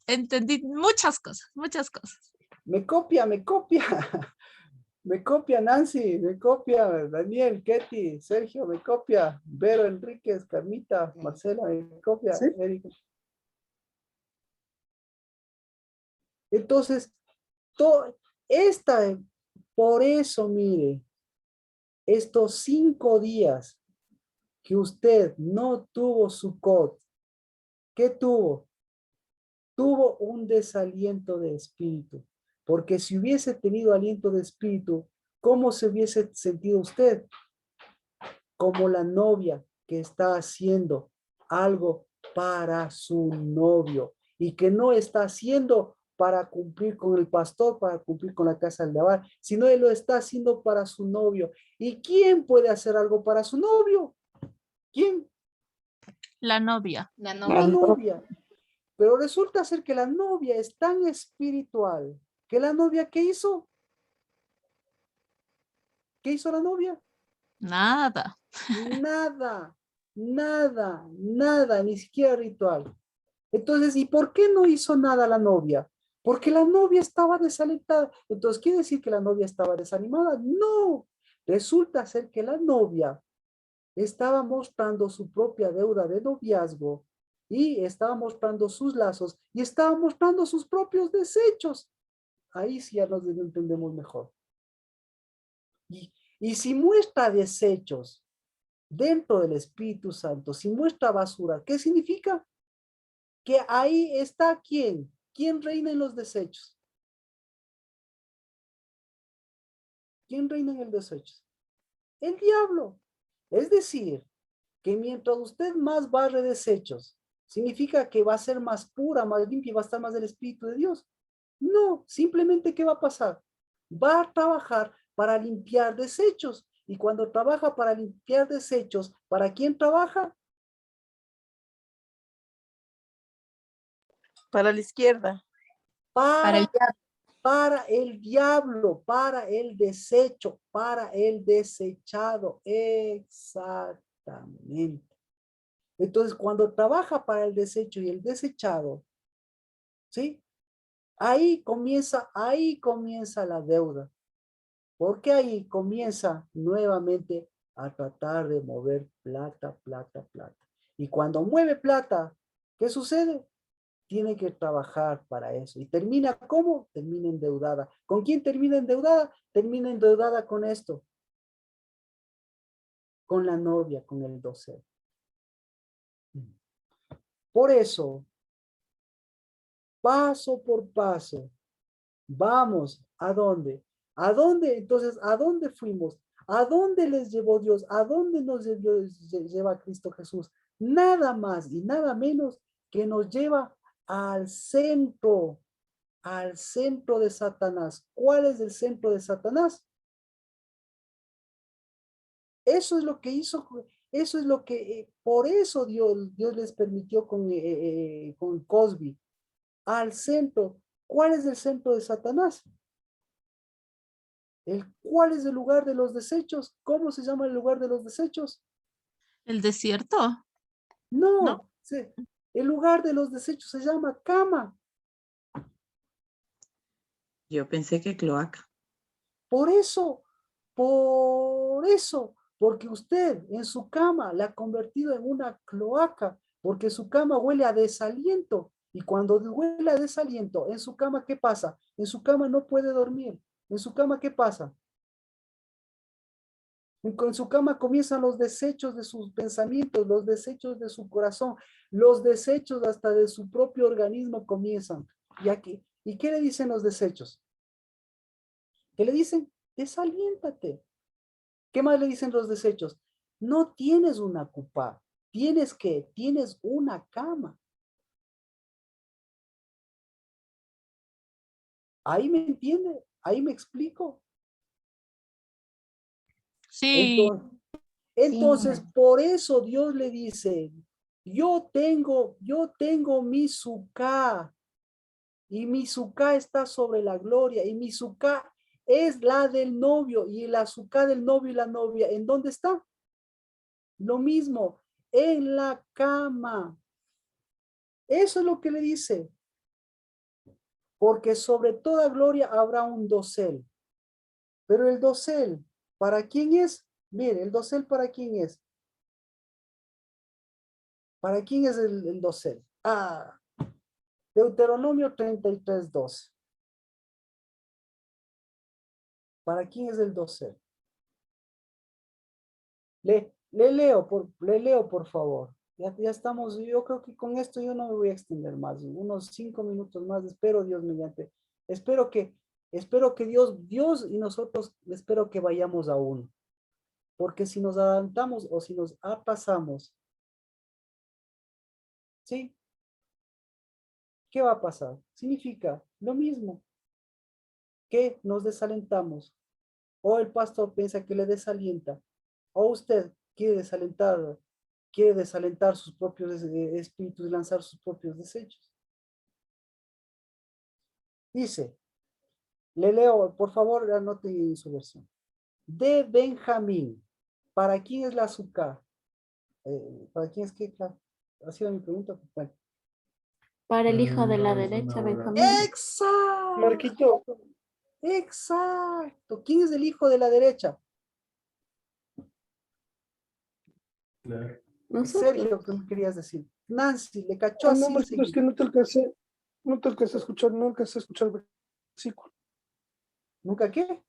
[SPEAKER 6] entendí muchas cosas, muchas cosas.
[SPEAKER 1] Me copia. Me copia Nancy, me copia Daniel, Ketty, Sergio, me copia Vero, Enríquez, Carmita, Marcela, me copia Erika. Entonces, por eso, mire, estos 5 días que usted no tuvo Sukkot, ¿qué tuvo? Tuvo un desaliento de espíritu. Porque si hubiese tenido aliento de espíritu, ¿cómo se hubiese sentido usted? Como la novia que está haciendo algo para su novio y que no está haciendo para cumplir con el pastor, para cumplir con la casa del lavar, sino él lo está haciendo para su novio. ¿Y quién puede hacer algo para su novio? ¿Quién?
[SPEAKER 6] La novia.
[SPEAKER 1] La novia. Pero resulta ser que la novia es tan espiritual que la novia, ¿qué hizo? ¿Qué hizo la novia?
[SPEAKER 6] Nada.
[SPEAKER 1] Nada, ni siquiera ritual. Entonces, ¿y por qué no hizo nada la novia? Porque la novia estaba desalentada. Entonces, ¿quiere decir que la novia estaba desanimada? No. Resulta ser que la novia estaba mostrando su propia deuda de noviazgo y estaba mostrando sus lazos y estaba mostrando sus propios desechos. Ahí sí ya nos entendemos mejor. Y si muestra desechos dentro del Espíritu Santo, si muestra basura, ¿qué significa? Que ahí está ¿quién? ¿Quién reina en los desechos? ¿Quién reina en el desecho? El diablo. Es decir, que mientras usted más barre desechos, significa que va a ser más pura, más limpia y va a estar más del Espíritu de Dios. No, simplemente ¿qué va a pasar? Va a trabajar para limpiar desechos. Y cuando trabaja para limpiar desechos, ¿para quién trabaja?
[SPEAKER 12] Para la izquierda.
[SPEAKER 1] Para el diablo, para el desecho, para el desechado. Exactamente. Entonces, cuando trabaja para el desecho y el desechado, ¿sí? Ahí comienza la deuda. Porque ahí comienza nuevamente a tratar de mover plata. Y cuando mueve plata, ¿qué sucede? Tiene que trabajar para eso. ¿Y termina cómo? Termina endeudada. ¿Con quién termina endeudada? Termina endeudada con esto. Con la novia, con el dosel. Por eso, paso por paso, vamos, ¿a dónde? ¿A dónde? Entonces, ¿a dónde fuimos? ¿A dónde les llevó Dios? ¿A dónde nos lleva Cristo Jesús? Nada más y nada menos que nos lleva al centro de Satanás. ¿Cuál es el centro de Satanás? Eso es lo que hizo, eso es lo que, por eso Dios les permitió con Cosby. Al centro. ¿Cuál es el centro de Satanás? ¿Cuál es el lugar de los desechos? ¿Cómo se llama el lugar de los desechos?
[SPEAKER 6] ¿El desierto?
[SPEAKER 1] No. Sí, el lugar de los desechos se llama cama.
[SPEAKER 5] Yo pensé que cloaca.
[SPEAKER 1] Por eso, porque usted en su cama la ha convertido en una cloaca, porque su cama huele a desaliento. Y cuando huele a desaliento, en su cama, ¿qué pasa? En su cama no puede dormir. En su cama, ¿qué pasa? En su cama comienzan los desechos de sus pensamientos, los desechos de su corazón, los desechos hasta de su propio organismo comienzan. ¿Y qué le dicen los desechos? ¿Qué le dicen? Desaliéntate. ¿Qué más le dicen los desechos? No tienes una cupá. Tienes una cama. ¿Ahí me entiende? ¿Ahí me explico?
[SPEAKER 6] Sí.
[SPEAKER 1] Entonces, por eso Dios le dice, yo tengo mi suká, y mi suká está sobre la gloria, y mi suká es la del novio y el azúcar del novio y la novia. ¿En dónde está? Lo mismo, en la cama. Eso es lo que le dice. Porque sobre toda gloria habrá un dosel. Pero el dosel, ¿para quién es? Mire, el dosel, ¿para quién es? ¿Para quién es el dosel? Deuteronomio 33:12. ¿Para quién es el dosel? Le leo, por favor. Ya estamos, yo creo que con esto yo no me voy a extender más. Unos 5 minutos más, espero Dios mediante. Espero que Dios y nosotros, espero que vayamos a uno. Porque si nos adelantamos o si nos pasamos, ¿sí? ¿Qué va a pasar? Significa lo mismo, que nos desalentamos. O el pastor piensa que le desalienta. O usted quiere desalentar sus propios espíritus y lanzar sus propios desechos. Dice, le leo, por favor, anote en su versión. De Benjamín. ¿Para quién es la azúcar? ¿Para quién es qué? Ha sido mi pregunta. Bueno.
[SPEAKER 9] Para el hijo de la derecha, Benjamín.
[SPEAKER 1] ¡Exacto!
[SPEAKER 4] Marquito.
[SPEAKER 1] Exacto. ¿Quién es el hijo de la derecha?
[SPEAKER 4] Claro.
[SPEAKER 1] Sergio, ¿qué me querías decir? Nancy, le cachó
[SPEAKER 4] No,
[SPEAKER 1] así.
[SPEAKER 4] Marquito, es que no te alcancé a escuchar, no alcancé a escuchar el versículo.
[SPEAKER 1] ¿Nunca qué?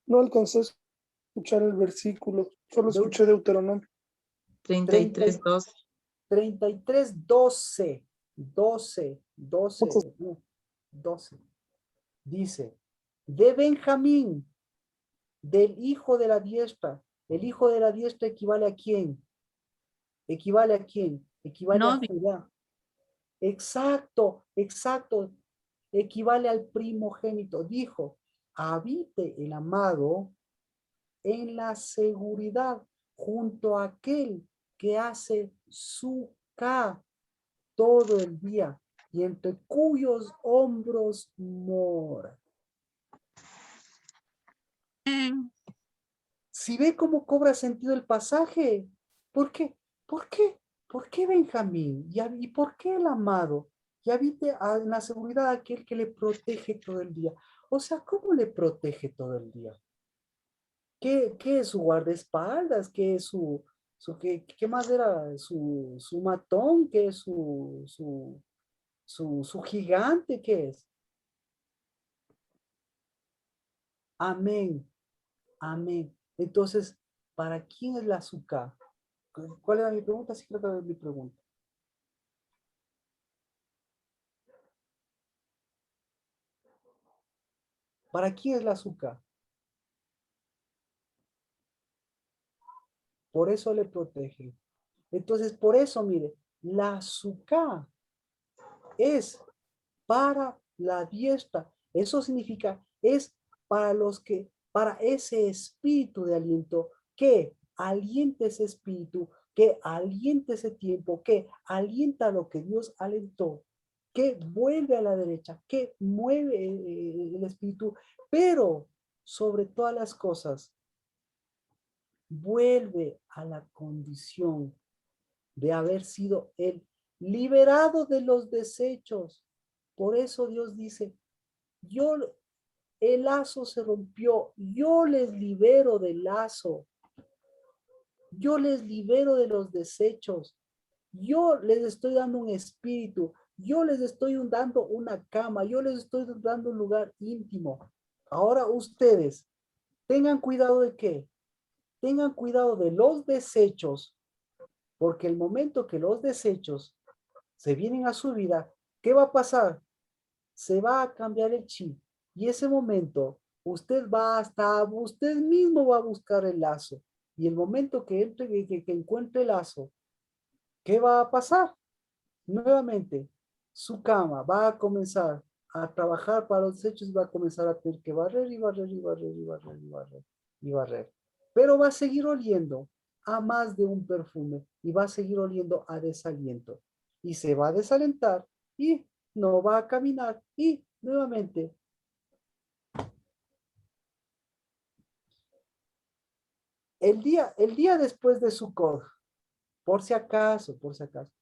[SPEAKER 4] No alcancé a escuchar el versículo, solo escuché Deuteronomio.
[SPEAKER 5] 33:12.
[SPEAKER 1] 33:12. 12. Dice, de Benjamín, del hijo de la diestra. ¿El hijo de la diestra equivale a quién? ¿Equivale a quién? Equivale a Judá. Exacto. Equivale al primogénito. Dijo, habite el amado en la seguridad junto a aquel que hace suca todo el día y entre cuyos hombros mora. Si ve cómo cobra sentido el pasaje, ¿por qué? ¿Por qué Benjamín? ¿Y por qué el amado? Y habite en la seguridad aquel que le protege todo el día. O sea, ¿cómo le protege todo el día? ¿Qué es su guardaespaldas? ¿Qué es qué más era? ¿Su matón? ¿Qué es su gigante? ¿Qué es? Amén. Amén. Entonces, ¿para quién es la azúcar? ¿Cuál era mi pregunta? Sí, creo que era mi pregunta. ¿Para quién es la azúcar? Por eso le protege. Entonces, por eso, mire, la azúcar es para la diestra. Eso significa, es para ese espíritu de aliento, que aliente ese espíritu, que aliente ese tiempo, que alienta lo que Dios alentó, que vuelve a la derecha, que mueve el espíritu, pero sobre todas las cosas, vuelve a la condición de haber sido él liberado de los desechos. Por eso Dios dice, el lazo se rompió, yo les libero del lazo, yo les libero de los desechos, yo les estoy dando un espíritu, yo les estoy dando una cama, yo les estoy dando un lugar íntimo. Ahora ustedes, tengan cuidado de qué, tengan cuidado de los desechos, porque el momento que los desechos se vienen a su vida, ¿qué va a pasar? Se va a cambiar el chip. Y ese momento, usted mismo va a buscar el lazo. Y el momento que encuentre el lazo, ¿qué va a pasar? Nuevamente, su cama va a comenzar a trabajar para los desechos, va a comenzar a tener que barrer y barrer y barrer y barrer y barrer y barrer. Pero va a seguir oliendo a más de un perfume y va a seguir oliendo a desaliento. Y se va a desalentar y no va a caminar y nuevamente el día después de Sukkot, por si acaso,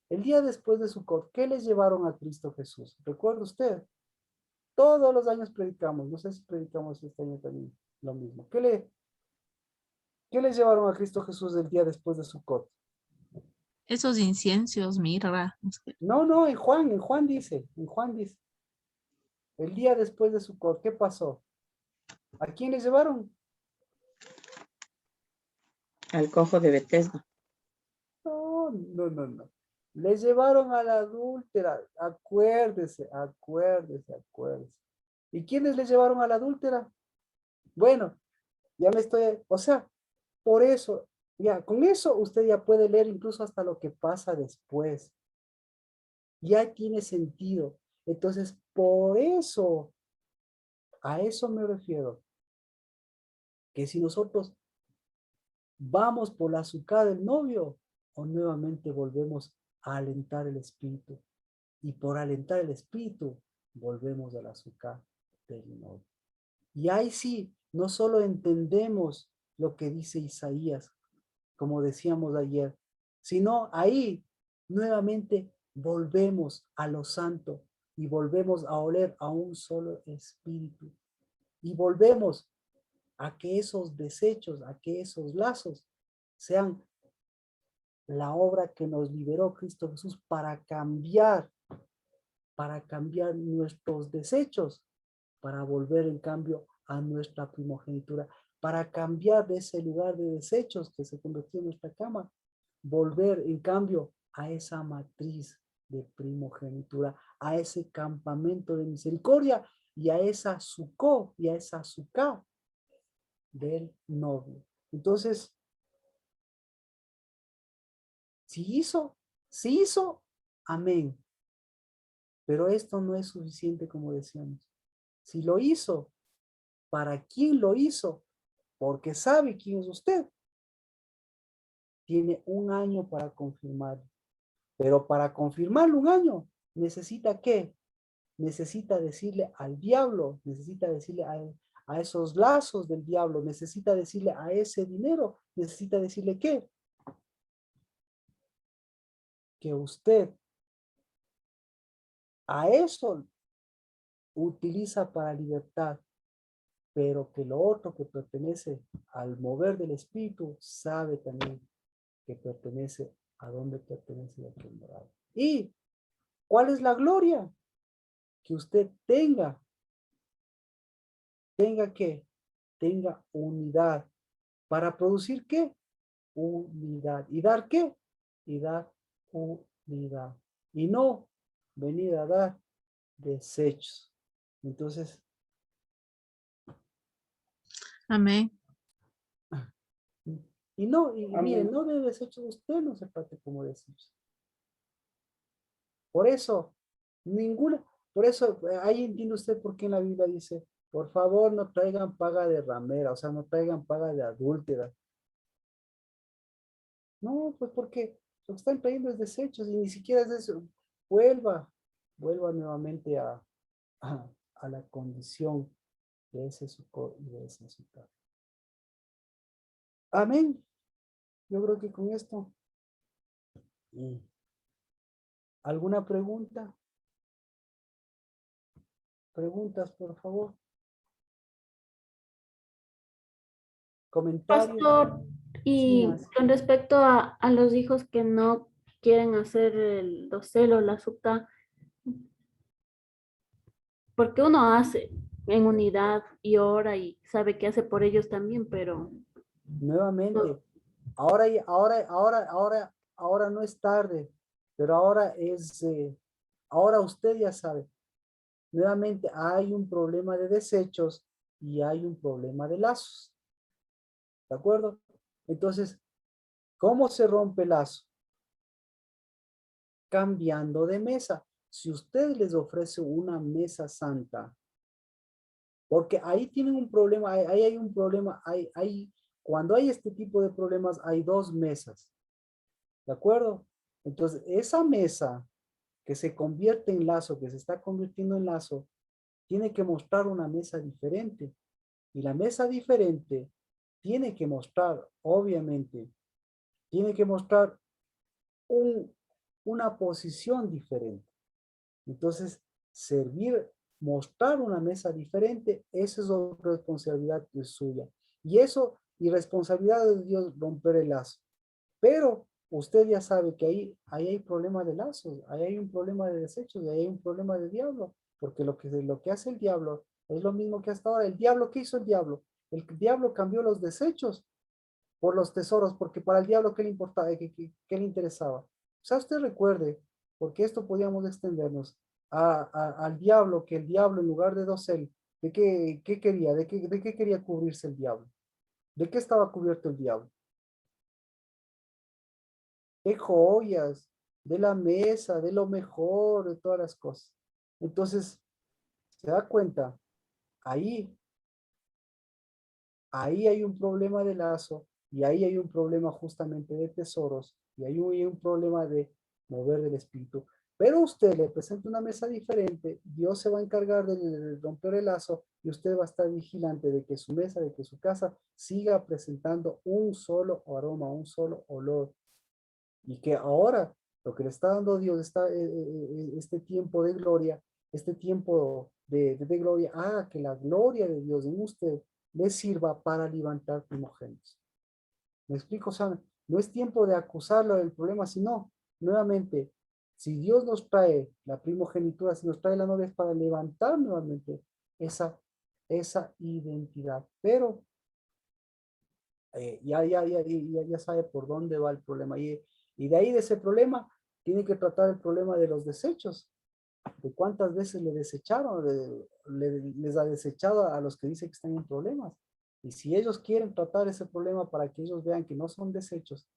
[SPEAKER 1] el día después de Sukkot, ¿qué les llevaron a Cristo Jesús? ¿Recuerda usted? Todos los años predicamos, no sé si predicamos este año también lo mismo. ¿Qué les llevaron a Cristo Jesús el día después de Sukkot?
[SPEAKER 6] Esos inciensos, mirra.
[SPEAKER 1] No, en Juan dice, el día después de Sukkot, ¿qué pasó? ¿A quién les llevaron?
[SPEAKER 5] Al cojo de Bethesda.
[SPEAKER 1] No. Les llevaron a la adúltera, acuérdese. ¿Y quiénes les llevaron a la adúltera? Bueno, por eso, ya, con eso usted ya puede leer incluso hasta lo que pasa después. Ya tiene sentido. Entonces, por eso, a eso me refiero. Que si nosotros vamos por la azúcar del novio, o nuevamente volvemos a alentar el espíritu. Y por alentar el espíritu, volvemos al azúcar del novio. Y ahí sí, no solo entendemos lo que dice Isaías, como decíamos ayer, sino ahí nuevamente volvemos a lo santo y volvemos a oler a un solo espíritu. Y volvemos a que esos desechos, a que esos lazos sean la obra que nos liberó Cristo Jesús para cambiar nuestros desechos, para volver en cambio a nuestra primogenitura, para cambiar de ese lugar de desechos que se convirtió en nuestra cama, volver en cambio a esa matriz de primogenitura, a ese campamento de misericordia y a esa sucó y a esa sucá del novio. Entonces, si hizo, amén. Pero esto no es suficiente, como decíamos. Si lo hizo, ¿para quién lo hizo? Porque sabe quién es usted. Tiene un año para confirmarlo. Pero para confirmarlo un año, ¿necesita qué? Necesita decirle al diablo, necesita decirle a esos lazos del diablo, necesita decirle a ese dinero, necesita decirle ¿qué? Que usted a eso utiliza para libertad, pero que lo otro que pertenece al mover del espíritu, sabe también que pertenece a donde pertenece aquel morado. ¿Y cuál es la gloria? Que usted tenga que, tenga unidad. ¿Para producir qué? Unidad. ¿Y dar qué? Y dar unidad. Y no venir a dar desechos. Entonces,
[SPEAKER 6] Amén.
[SPEAKER 1] y miren, no de desechos, usted no se trate como desechos. Por eso, ahí entiende usted por qué en la Biblia dice, por favor no traigan paga de ramera, o sea, no traigan paga de adúltera. No, pues porque lo que están trayendo es desechos y ni siquiera es eso. Vuelva nuevamente a la condición de ese sucor y de ese azúcar. Amén. Yo creo que con esto. ¿Alguna pregunta? Preguntas, por favor. Comentarios.
[SPEAKER 9] Pastor, y
[SPEAKER 1] Sí,
[SPEAKER 9] con respecto a los hijos que no quieren hacer el dosel o la azúcar, porque uno hace en unidad y ora y sabe que hace por ellos también, pero
[SPEAKER 1] nuevamente, ahora no es tarde, pero ahora usted ya sabe. Nuevamente hay un problema de desechos y hay un problema de lazos. ¿De acuerdo? Entonces, ¿cómo se rompe el lazo? Cambiando de mesa. Si usted les ofrece una mesa santa, porque ahí tienen un problema, ahí hay un problema, cuando hay este tipo de problemas hay dos mesas. ¿De acuerdo? Entonces, esa mesa que se convierte en lazo, que se está convirtiendo en lazo, tiene que mostrar una mesa diferente. Y la mesa diferente tiene que mostrar, obviamente, tiene que mostrar una posición diferente. Entonces, servir, mostrar una mesa diferente, esa es otra responsabilidad que es suya. Y eso, y responsabilidad de Dios, romper el lazo. Pero usted ya sabe que ahí hay problema de lazos, ahí hay un problema de desechos, ahí hay un problema de diablo, porque lo que hace el diablo es lo mismo que hasta ahora. ¿El diablo qué hizo el diablo? El diablo cambió los desechos por los tesoros, porque para el diablo, ¿qué le importaba? ¿Qué le interesaba? O sea, usted recuerde, porque esto podíamos extendernos al diablo, que el diablo en lugar de dosel, ¿de qué quería? ¿De qué quería cubrirse el diablo? ¿De qué estaba cubierto el diablo? De joyas, de la mesa, de lo mejor, de todas las cosas. Entonces, se da cuenta, ahí hay un problema de lazo, y ahí hay un problema justamente de tesoros, y ahí hay un problema de mover del espíritu. Pero usted le presenta una mesa diferente, Dios se va a encargar de romper el lazo, y usted va a estar vigilante de que su mesa, de que su casa siga presentando un solo aroma, un solo olor. Y que ahora lo que le está dando Dios, este tiempo de gloria, este tiempo de gloria, haga que la gloria de Dios en usted le sirva para levantar primogénitos. ¿Me explico? O sea, no es tiempo de acusarlo del problema, sino, nuevamente, si Dios nos trae la primogenitura, si nos trae la novia, es para levantar nuevamente esa identidad. Pero ya sabe por dónde va el problema. Y de ahí de ese problema, tiene que tratar el problema de los desechos. De cuántas veces le desecharon, les ha desechado a los que dicen que están en problemas. Y si ellos quieren tratar ese problema para que ellos vean que no son desechos,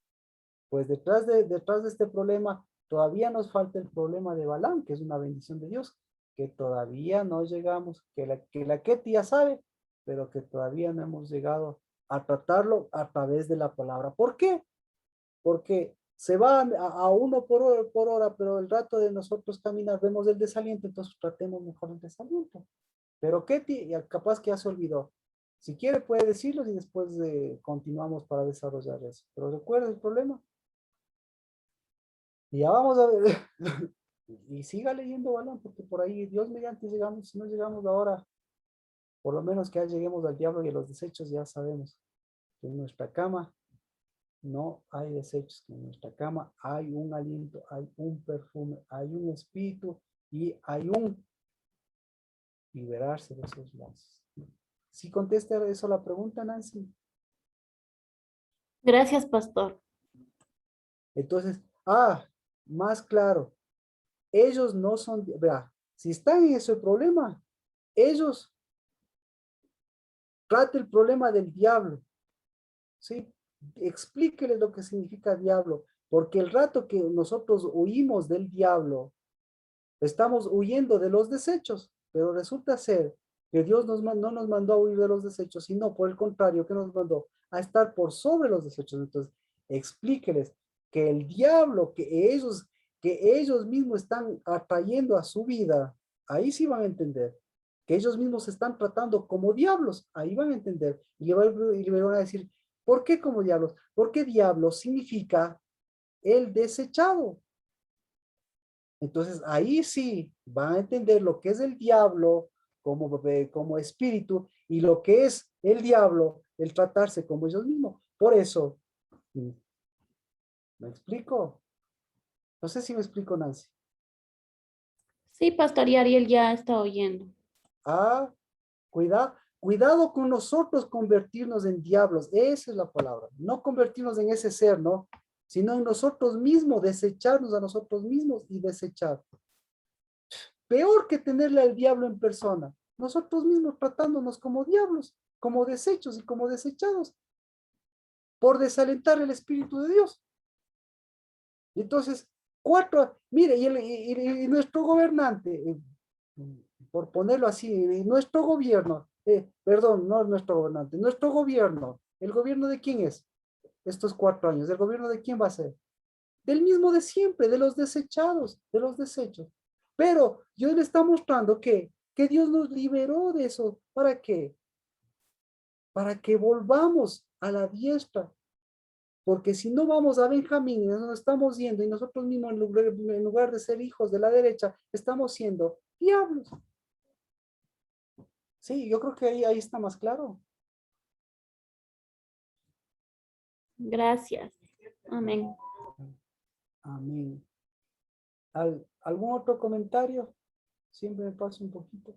[SPEAKER 1] pues detrás de este problema todavía nos falta el problema de Balaam, que es una bendición de Dios, que todavía no llegamos, que la Ketty ya sabe, pero que todavía no hemos llegado a tratarlo a través de la palabra. ¿Por qué? Porque se va a uno por hora, pero el rato de nosotros caminar vemos el desaliento, entonces tratemos mejor el desaliento. Pero Ketty, capaz que ya se olvidó. Si quiere puede decirlo y después continuamos para desarrollar eso. Pero recuerda el problema. Y ya vamos a ver. Y siga leyendo, Balán, porque por ahí, Dios mediante llegamos, si no llegamos ahora, por lo menos que ya lleguemos al diablo y a los desechos, ya sabemos que en nuestra cama no hay desechos, que en nuestra cama hay un aliento, hay un perfume, hay un espíritu y hay un liberarse de esos lazos. ¿Sí contesta eso la pregunta, Nancy?
[SPEAKER 9] Gracias, pastor.
[SPEAKER 1] Entonces, más claro, ellos no son, vea, si están en ese problema, ellos trate el problema del diablo, ¿sí? Explíqueles lo que significa diablo, porque el rato que nosotros huimos del diablo, estamos huyendo de los desechos, pero resulta ser que Dios no nos mandó a huir de los desechos, sino por el contrario, que nos mandó a estar por sobre los desechos. Entonces, explíqueles que el diablo que ellos mismos están atrayendo a su vida, ahí sí van a entender. Que ellos mismos se están tratando como diablos, ahí van a entender. Y le van a decir, ¿por qué como diablos? Porque diablo significa el desechado. Entonces ahí sí van a entender lo que es el diablo como espíritu y lo que es el diablo, el tratarse como ellos mismos. Por eso, ¿me explico? No sé si me explico, Nancy.
[SPEAKER 9] Sí, pastor, y Ariel ya está oyendo.
[SPEAKER 1] Cuidado con nosotros convertirnos en diablos. Esa es la palabra. No convertirnos en ese ser, ¿no? Sino en nosotros mismos, desecharnos a nosotros mismos y desechar. Peor que tenerle al diablo en persona. Nosotros mismos tratándonos como diablos, como desechos y como desechados, por desalentar el Espíritu de Dios. Entonces, mire, y nuestro gobernante, por ponerlo así, nuestro gobierno, perdón, no nuestro gobernante, nuestro gobierno, ¿el gobierno de quién es? Estos 4 años, ¿el gobierno de quién va a ser? Del mismo de siempre, de los desechados, de los desechos. Pero Dios le está mostrando que Dios nos liberó de eso. ¿Para qué? Para que volvamos
[SPEAKER 14] a la diestra. Porque si no vamos a Benjamín y nos estamos yendo y nosotros mismos en lugar de ser hijos de la derecha, estamos siendo diablos. Sí, yo creo que ahí está más claro.
[SPEAKER 9] Gracias. Amén.
[SPEAKER 14] Amén. ¿Algún otro comentario? Siempre me paso un poquito.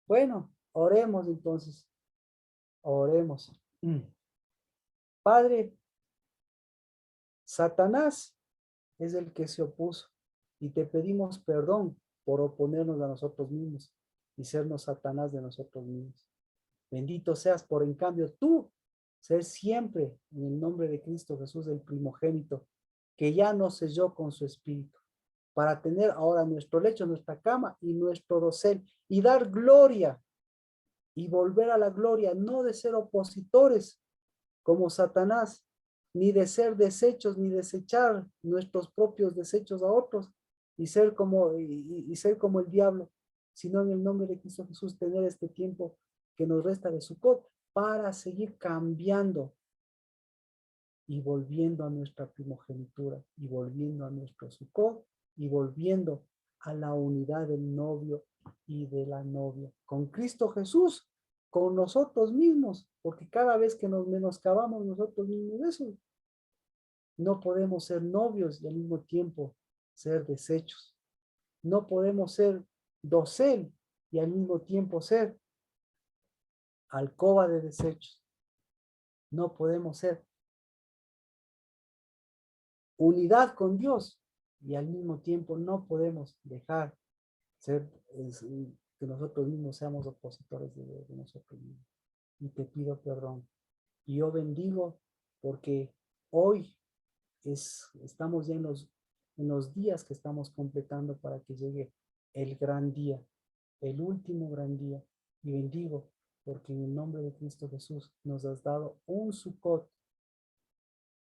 [SPEAKER 14] Bueno, oremos entonces. Oremos. Padre, Satanás es el que se opuso y te pedimos perdón por oponernos a nosotros mismos y sernos Satanás de nosotros mismos. Bendito seas por en cambio tú ser siempre en el nombre de Cristo Jesús el primogénito que ya nos selló con su espíritu para tener ahora nuestro lecho, nuestra cama y nuestro dosel y dar gloria y volver a la gloria, no de ser opositores como Satanás, ni de ser desechos, ni desechar nuestros propios desechos a otros y ser como el diablo, sino en el nombre de Cristo Jesús tener este tiempo que nos resta de Sucot para seguir cambiando y volviendo a nuestra primogenitura y volviendo a nuestro Sucot y volviendo a la unidad del novio y de la novia con Cristo Jesús, con nosotros mismos, porque cada vez que nos menoscabamos nosotros mismos de eso, no podemos ser novios y al mismo tiempo ser desechos. No podemos ser dosel y al mismo tiempo ser alcoba de desechos. No podemos ser unidad con Dios y al mismo tiempo no podemos dejar ser que nosotros mismos seamos opositores de nosotros mismos. Y te pido perdón. Y yo bendigo porque hoy estamos ya en los días que estamos completando para que llegue el gran día, el último gran día. Y bendigo porque en el nombre de Cristo Jesús nos has dado un Sucot,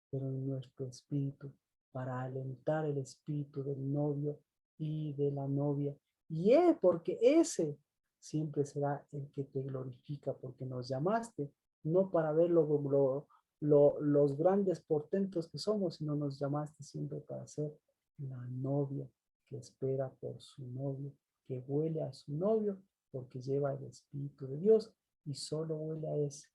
[SPEAKER 14] pero en nuestro espíritu, para alentar el espíritu del novio y de la novia. Y porque ese siempre será el que te glorifica, porque nos llamaste, no para ver los grandes portentos que somos, sino nos llamaste siempre para ser la novia que espera por su novio, que huele a su novio, porque lleva el Espíritu de Dios y solo huele a ese,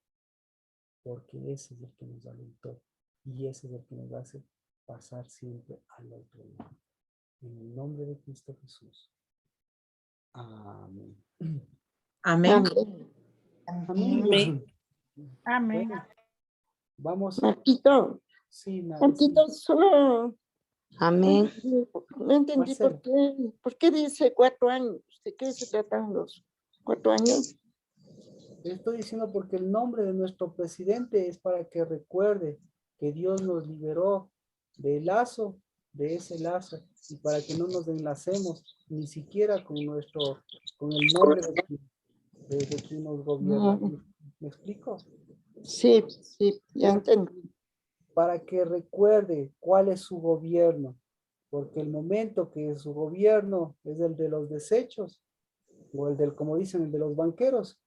[SPEAKER 14] porque ese es el que nos alentó y ese es el que nos hace pasar siempre al otro lado. En el nombre de Cristo Jesús. Amén.
[SPEAKER 5] Amén.
[SPEAKER 14] Amén.
[SPEAKER 10] Amén.
[SPEAKER 14] Bueno, vamos.
[SPEAKER 8] Marquito,
[SPEAKER 14] Sí,
[SPEAKER 8] Marquito, solo
[SPEAKER 11] Amén.
[SPEAKER 8] no entendí por qué dice 4 años. ¿De qué se tratan los 4 años?
[SPEAKER 14] Estoy diciendo porque el nombre de nuestro presidente es para que recuerde que Dios nos liberó del lazo, de ese lazo, y para que no nos enlacemos ni siquiera con el nombre de quien nos gobierna. ¿Me explico?
[SPEAKER 8] Sí, ya entendí.
[SPEAKER 14] Para que recuerde cuál es su gobierno, porque el momento que su gobierno es el de los desechos, o el del, como dicen, el de los banqueros,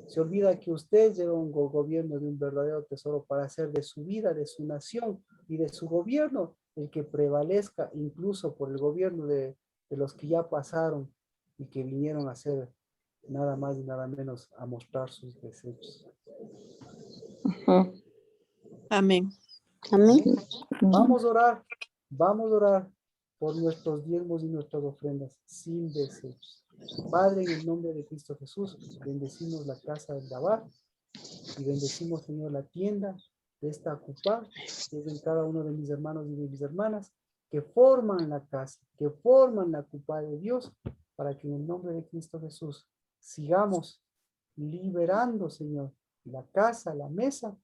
[SPEAKER 14] se olvida que usted lleva un gobierno de un verdadero tesoro para hacer de su vida, de su nación y de su gobierno el que prevalezca incluso por el gobierno de los que ya pasaron y que vinieron a hacer nada más y nada menos a mostrar sus desechos.
[SPEAKER 3] Amén.
[SPEAKER 8] Amén.
[SPEAKER 14] Vamos a orar por nuestros diezmos y nuestras ofrendas sin desechos. Padre, en el nombre de Cristo Jesús, bendecimos la casa del Dabar y bendecimos, Señor, la tienda de esta Acupá, que es en cada uno de mis hermanos y de mis hermanas, que forman la casa, que forman la Acupá de Dios, para que en el nombre de Cristo Jesús sigamos liberando, Señor, la casa, la mesa,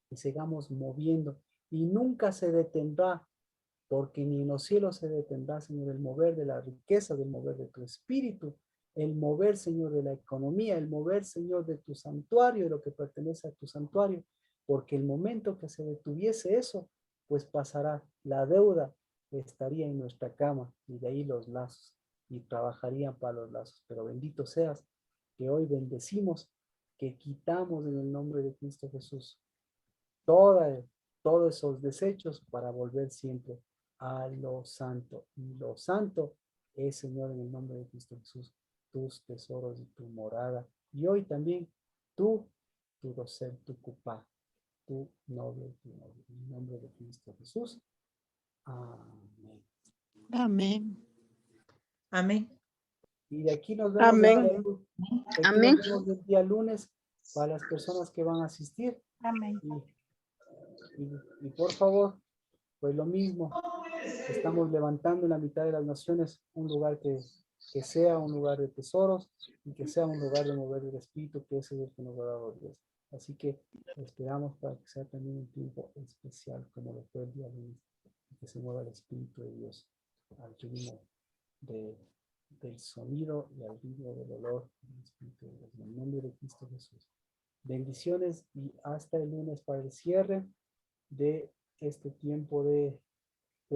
[SPEAKER 14] y sigamos moviendo, y nunca se detendrá, porque ni en los cielos se detendrá, Señor, el mover de la riqueza, del mover de tu espíritu, el mover, Señor, de la economía, el mover, Señor, de tu santuario, de lo que pertenece a tu santuario, porque el momento que se detuviese eso, pues pasará la deuda, estaría en nuestra cama, y de ahí los lazos, y trabajarían para los lazos. Pero bendito seas, que hoy bendecimos, que quitamos en el nombre de Cristo Jesús todos esos desechos para volver siempre a lo santo. Y lo santo es, Señor, en el nombre de Cristo Jesús, tus tesoros y tu morada. Y hoy también tú, tu dosel, tu cupá, tu novio, tu novio. En el nombre de Cristo Jesús. Amén.
[SPEAKER 3] Amén.
[SPEAKER 5] Amén.
[SPEAKER 14] Y de aquí nos vemos,
[SPEAKER 12] Amén.
[SPEAKER 11] Amén.
[SPEAKER 14] el día lunes para las personas que van a asistir.
[SPEAKER 12] Amén.
[SPEAKER 14] Y por favor, pues lo mismo, estamos levantando en la mitad de las naciones un lugar que sea un lugar de tesoros y que sea un lugar de mover el espíritu, que ese es el que nos ha dado Dios. Así que esperamos para que sea también un tiempo especial como lo fue el día lunes, que se mueva el espíritu de Dios al ritmo del sonido y al ritmo del olor del espíritu de Dios. En el nombre de Cristo Jesús. Bendiciones y hasta el lunes para el cierre de este tiempo de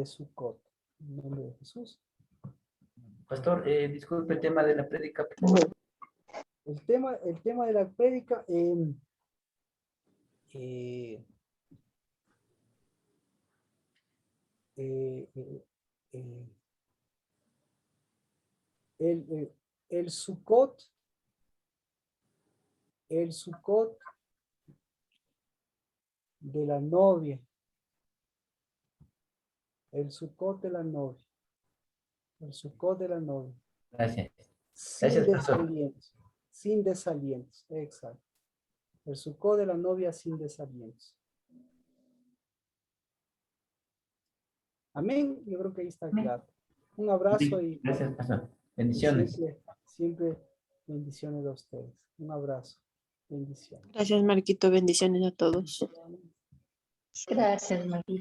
[SPEAKER 14] Sukkot. En el nombre de Jesús.
[SPEAKER 15] Pastor, disculpe el tema de la prédica, por favor.
[SPEAKER 14] El tema de la prédica, el Sukkot de la novia. El Sukkot de la novia. El Sukkot de la novia.
[SPEAKER 15] Gracias.
[SPEAKER 14] Sin
[SPEAKER 15] Gracias, pastor.
[SPEAKER 14] desalientos. Sin desalientos. Exacto. El Sukkot de la novia sin desalientos. Amén. Yo creo que ahí está claro. Un abrazo y
[SPEAKER 15] Gracias, pastor. Bendiciones.
[SPEAKER 14] Siempre bendiciones a ustedes. Un abrazo. Bendiciones.
[SPEAKER 16] Gracias, Marquito. Bendiciones a todos.
[SPEAKER 13] Gracias, María.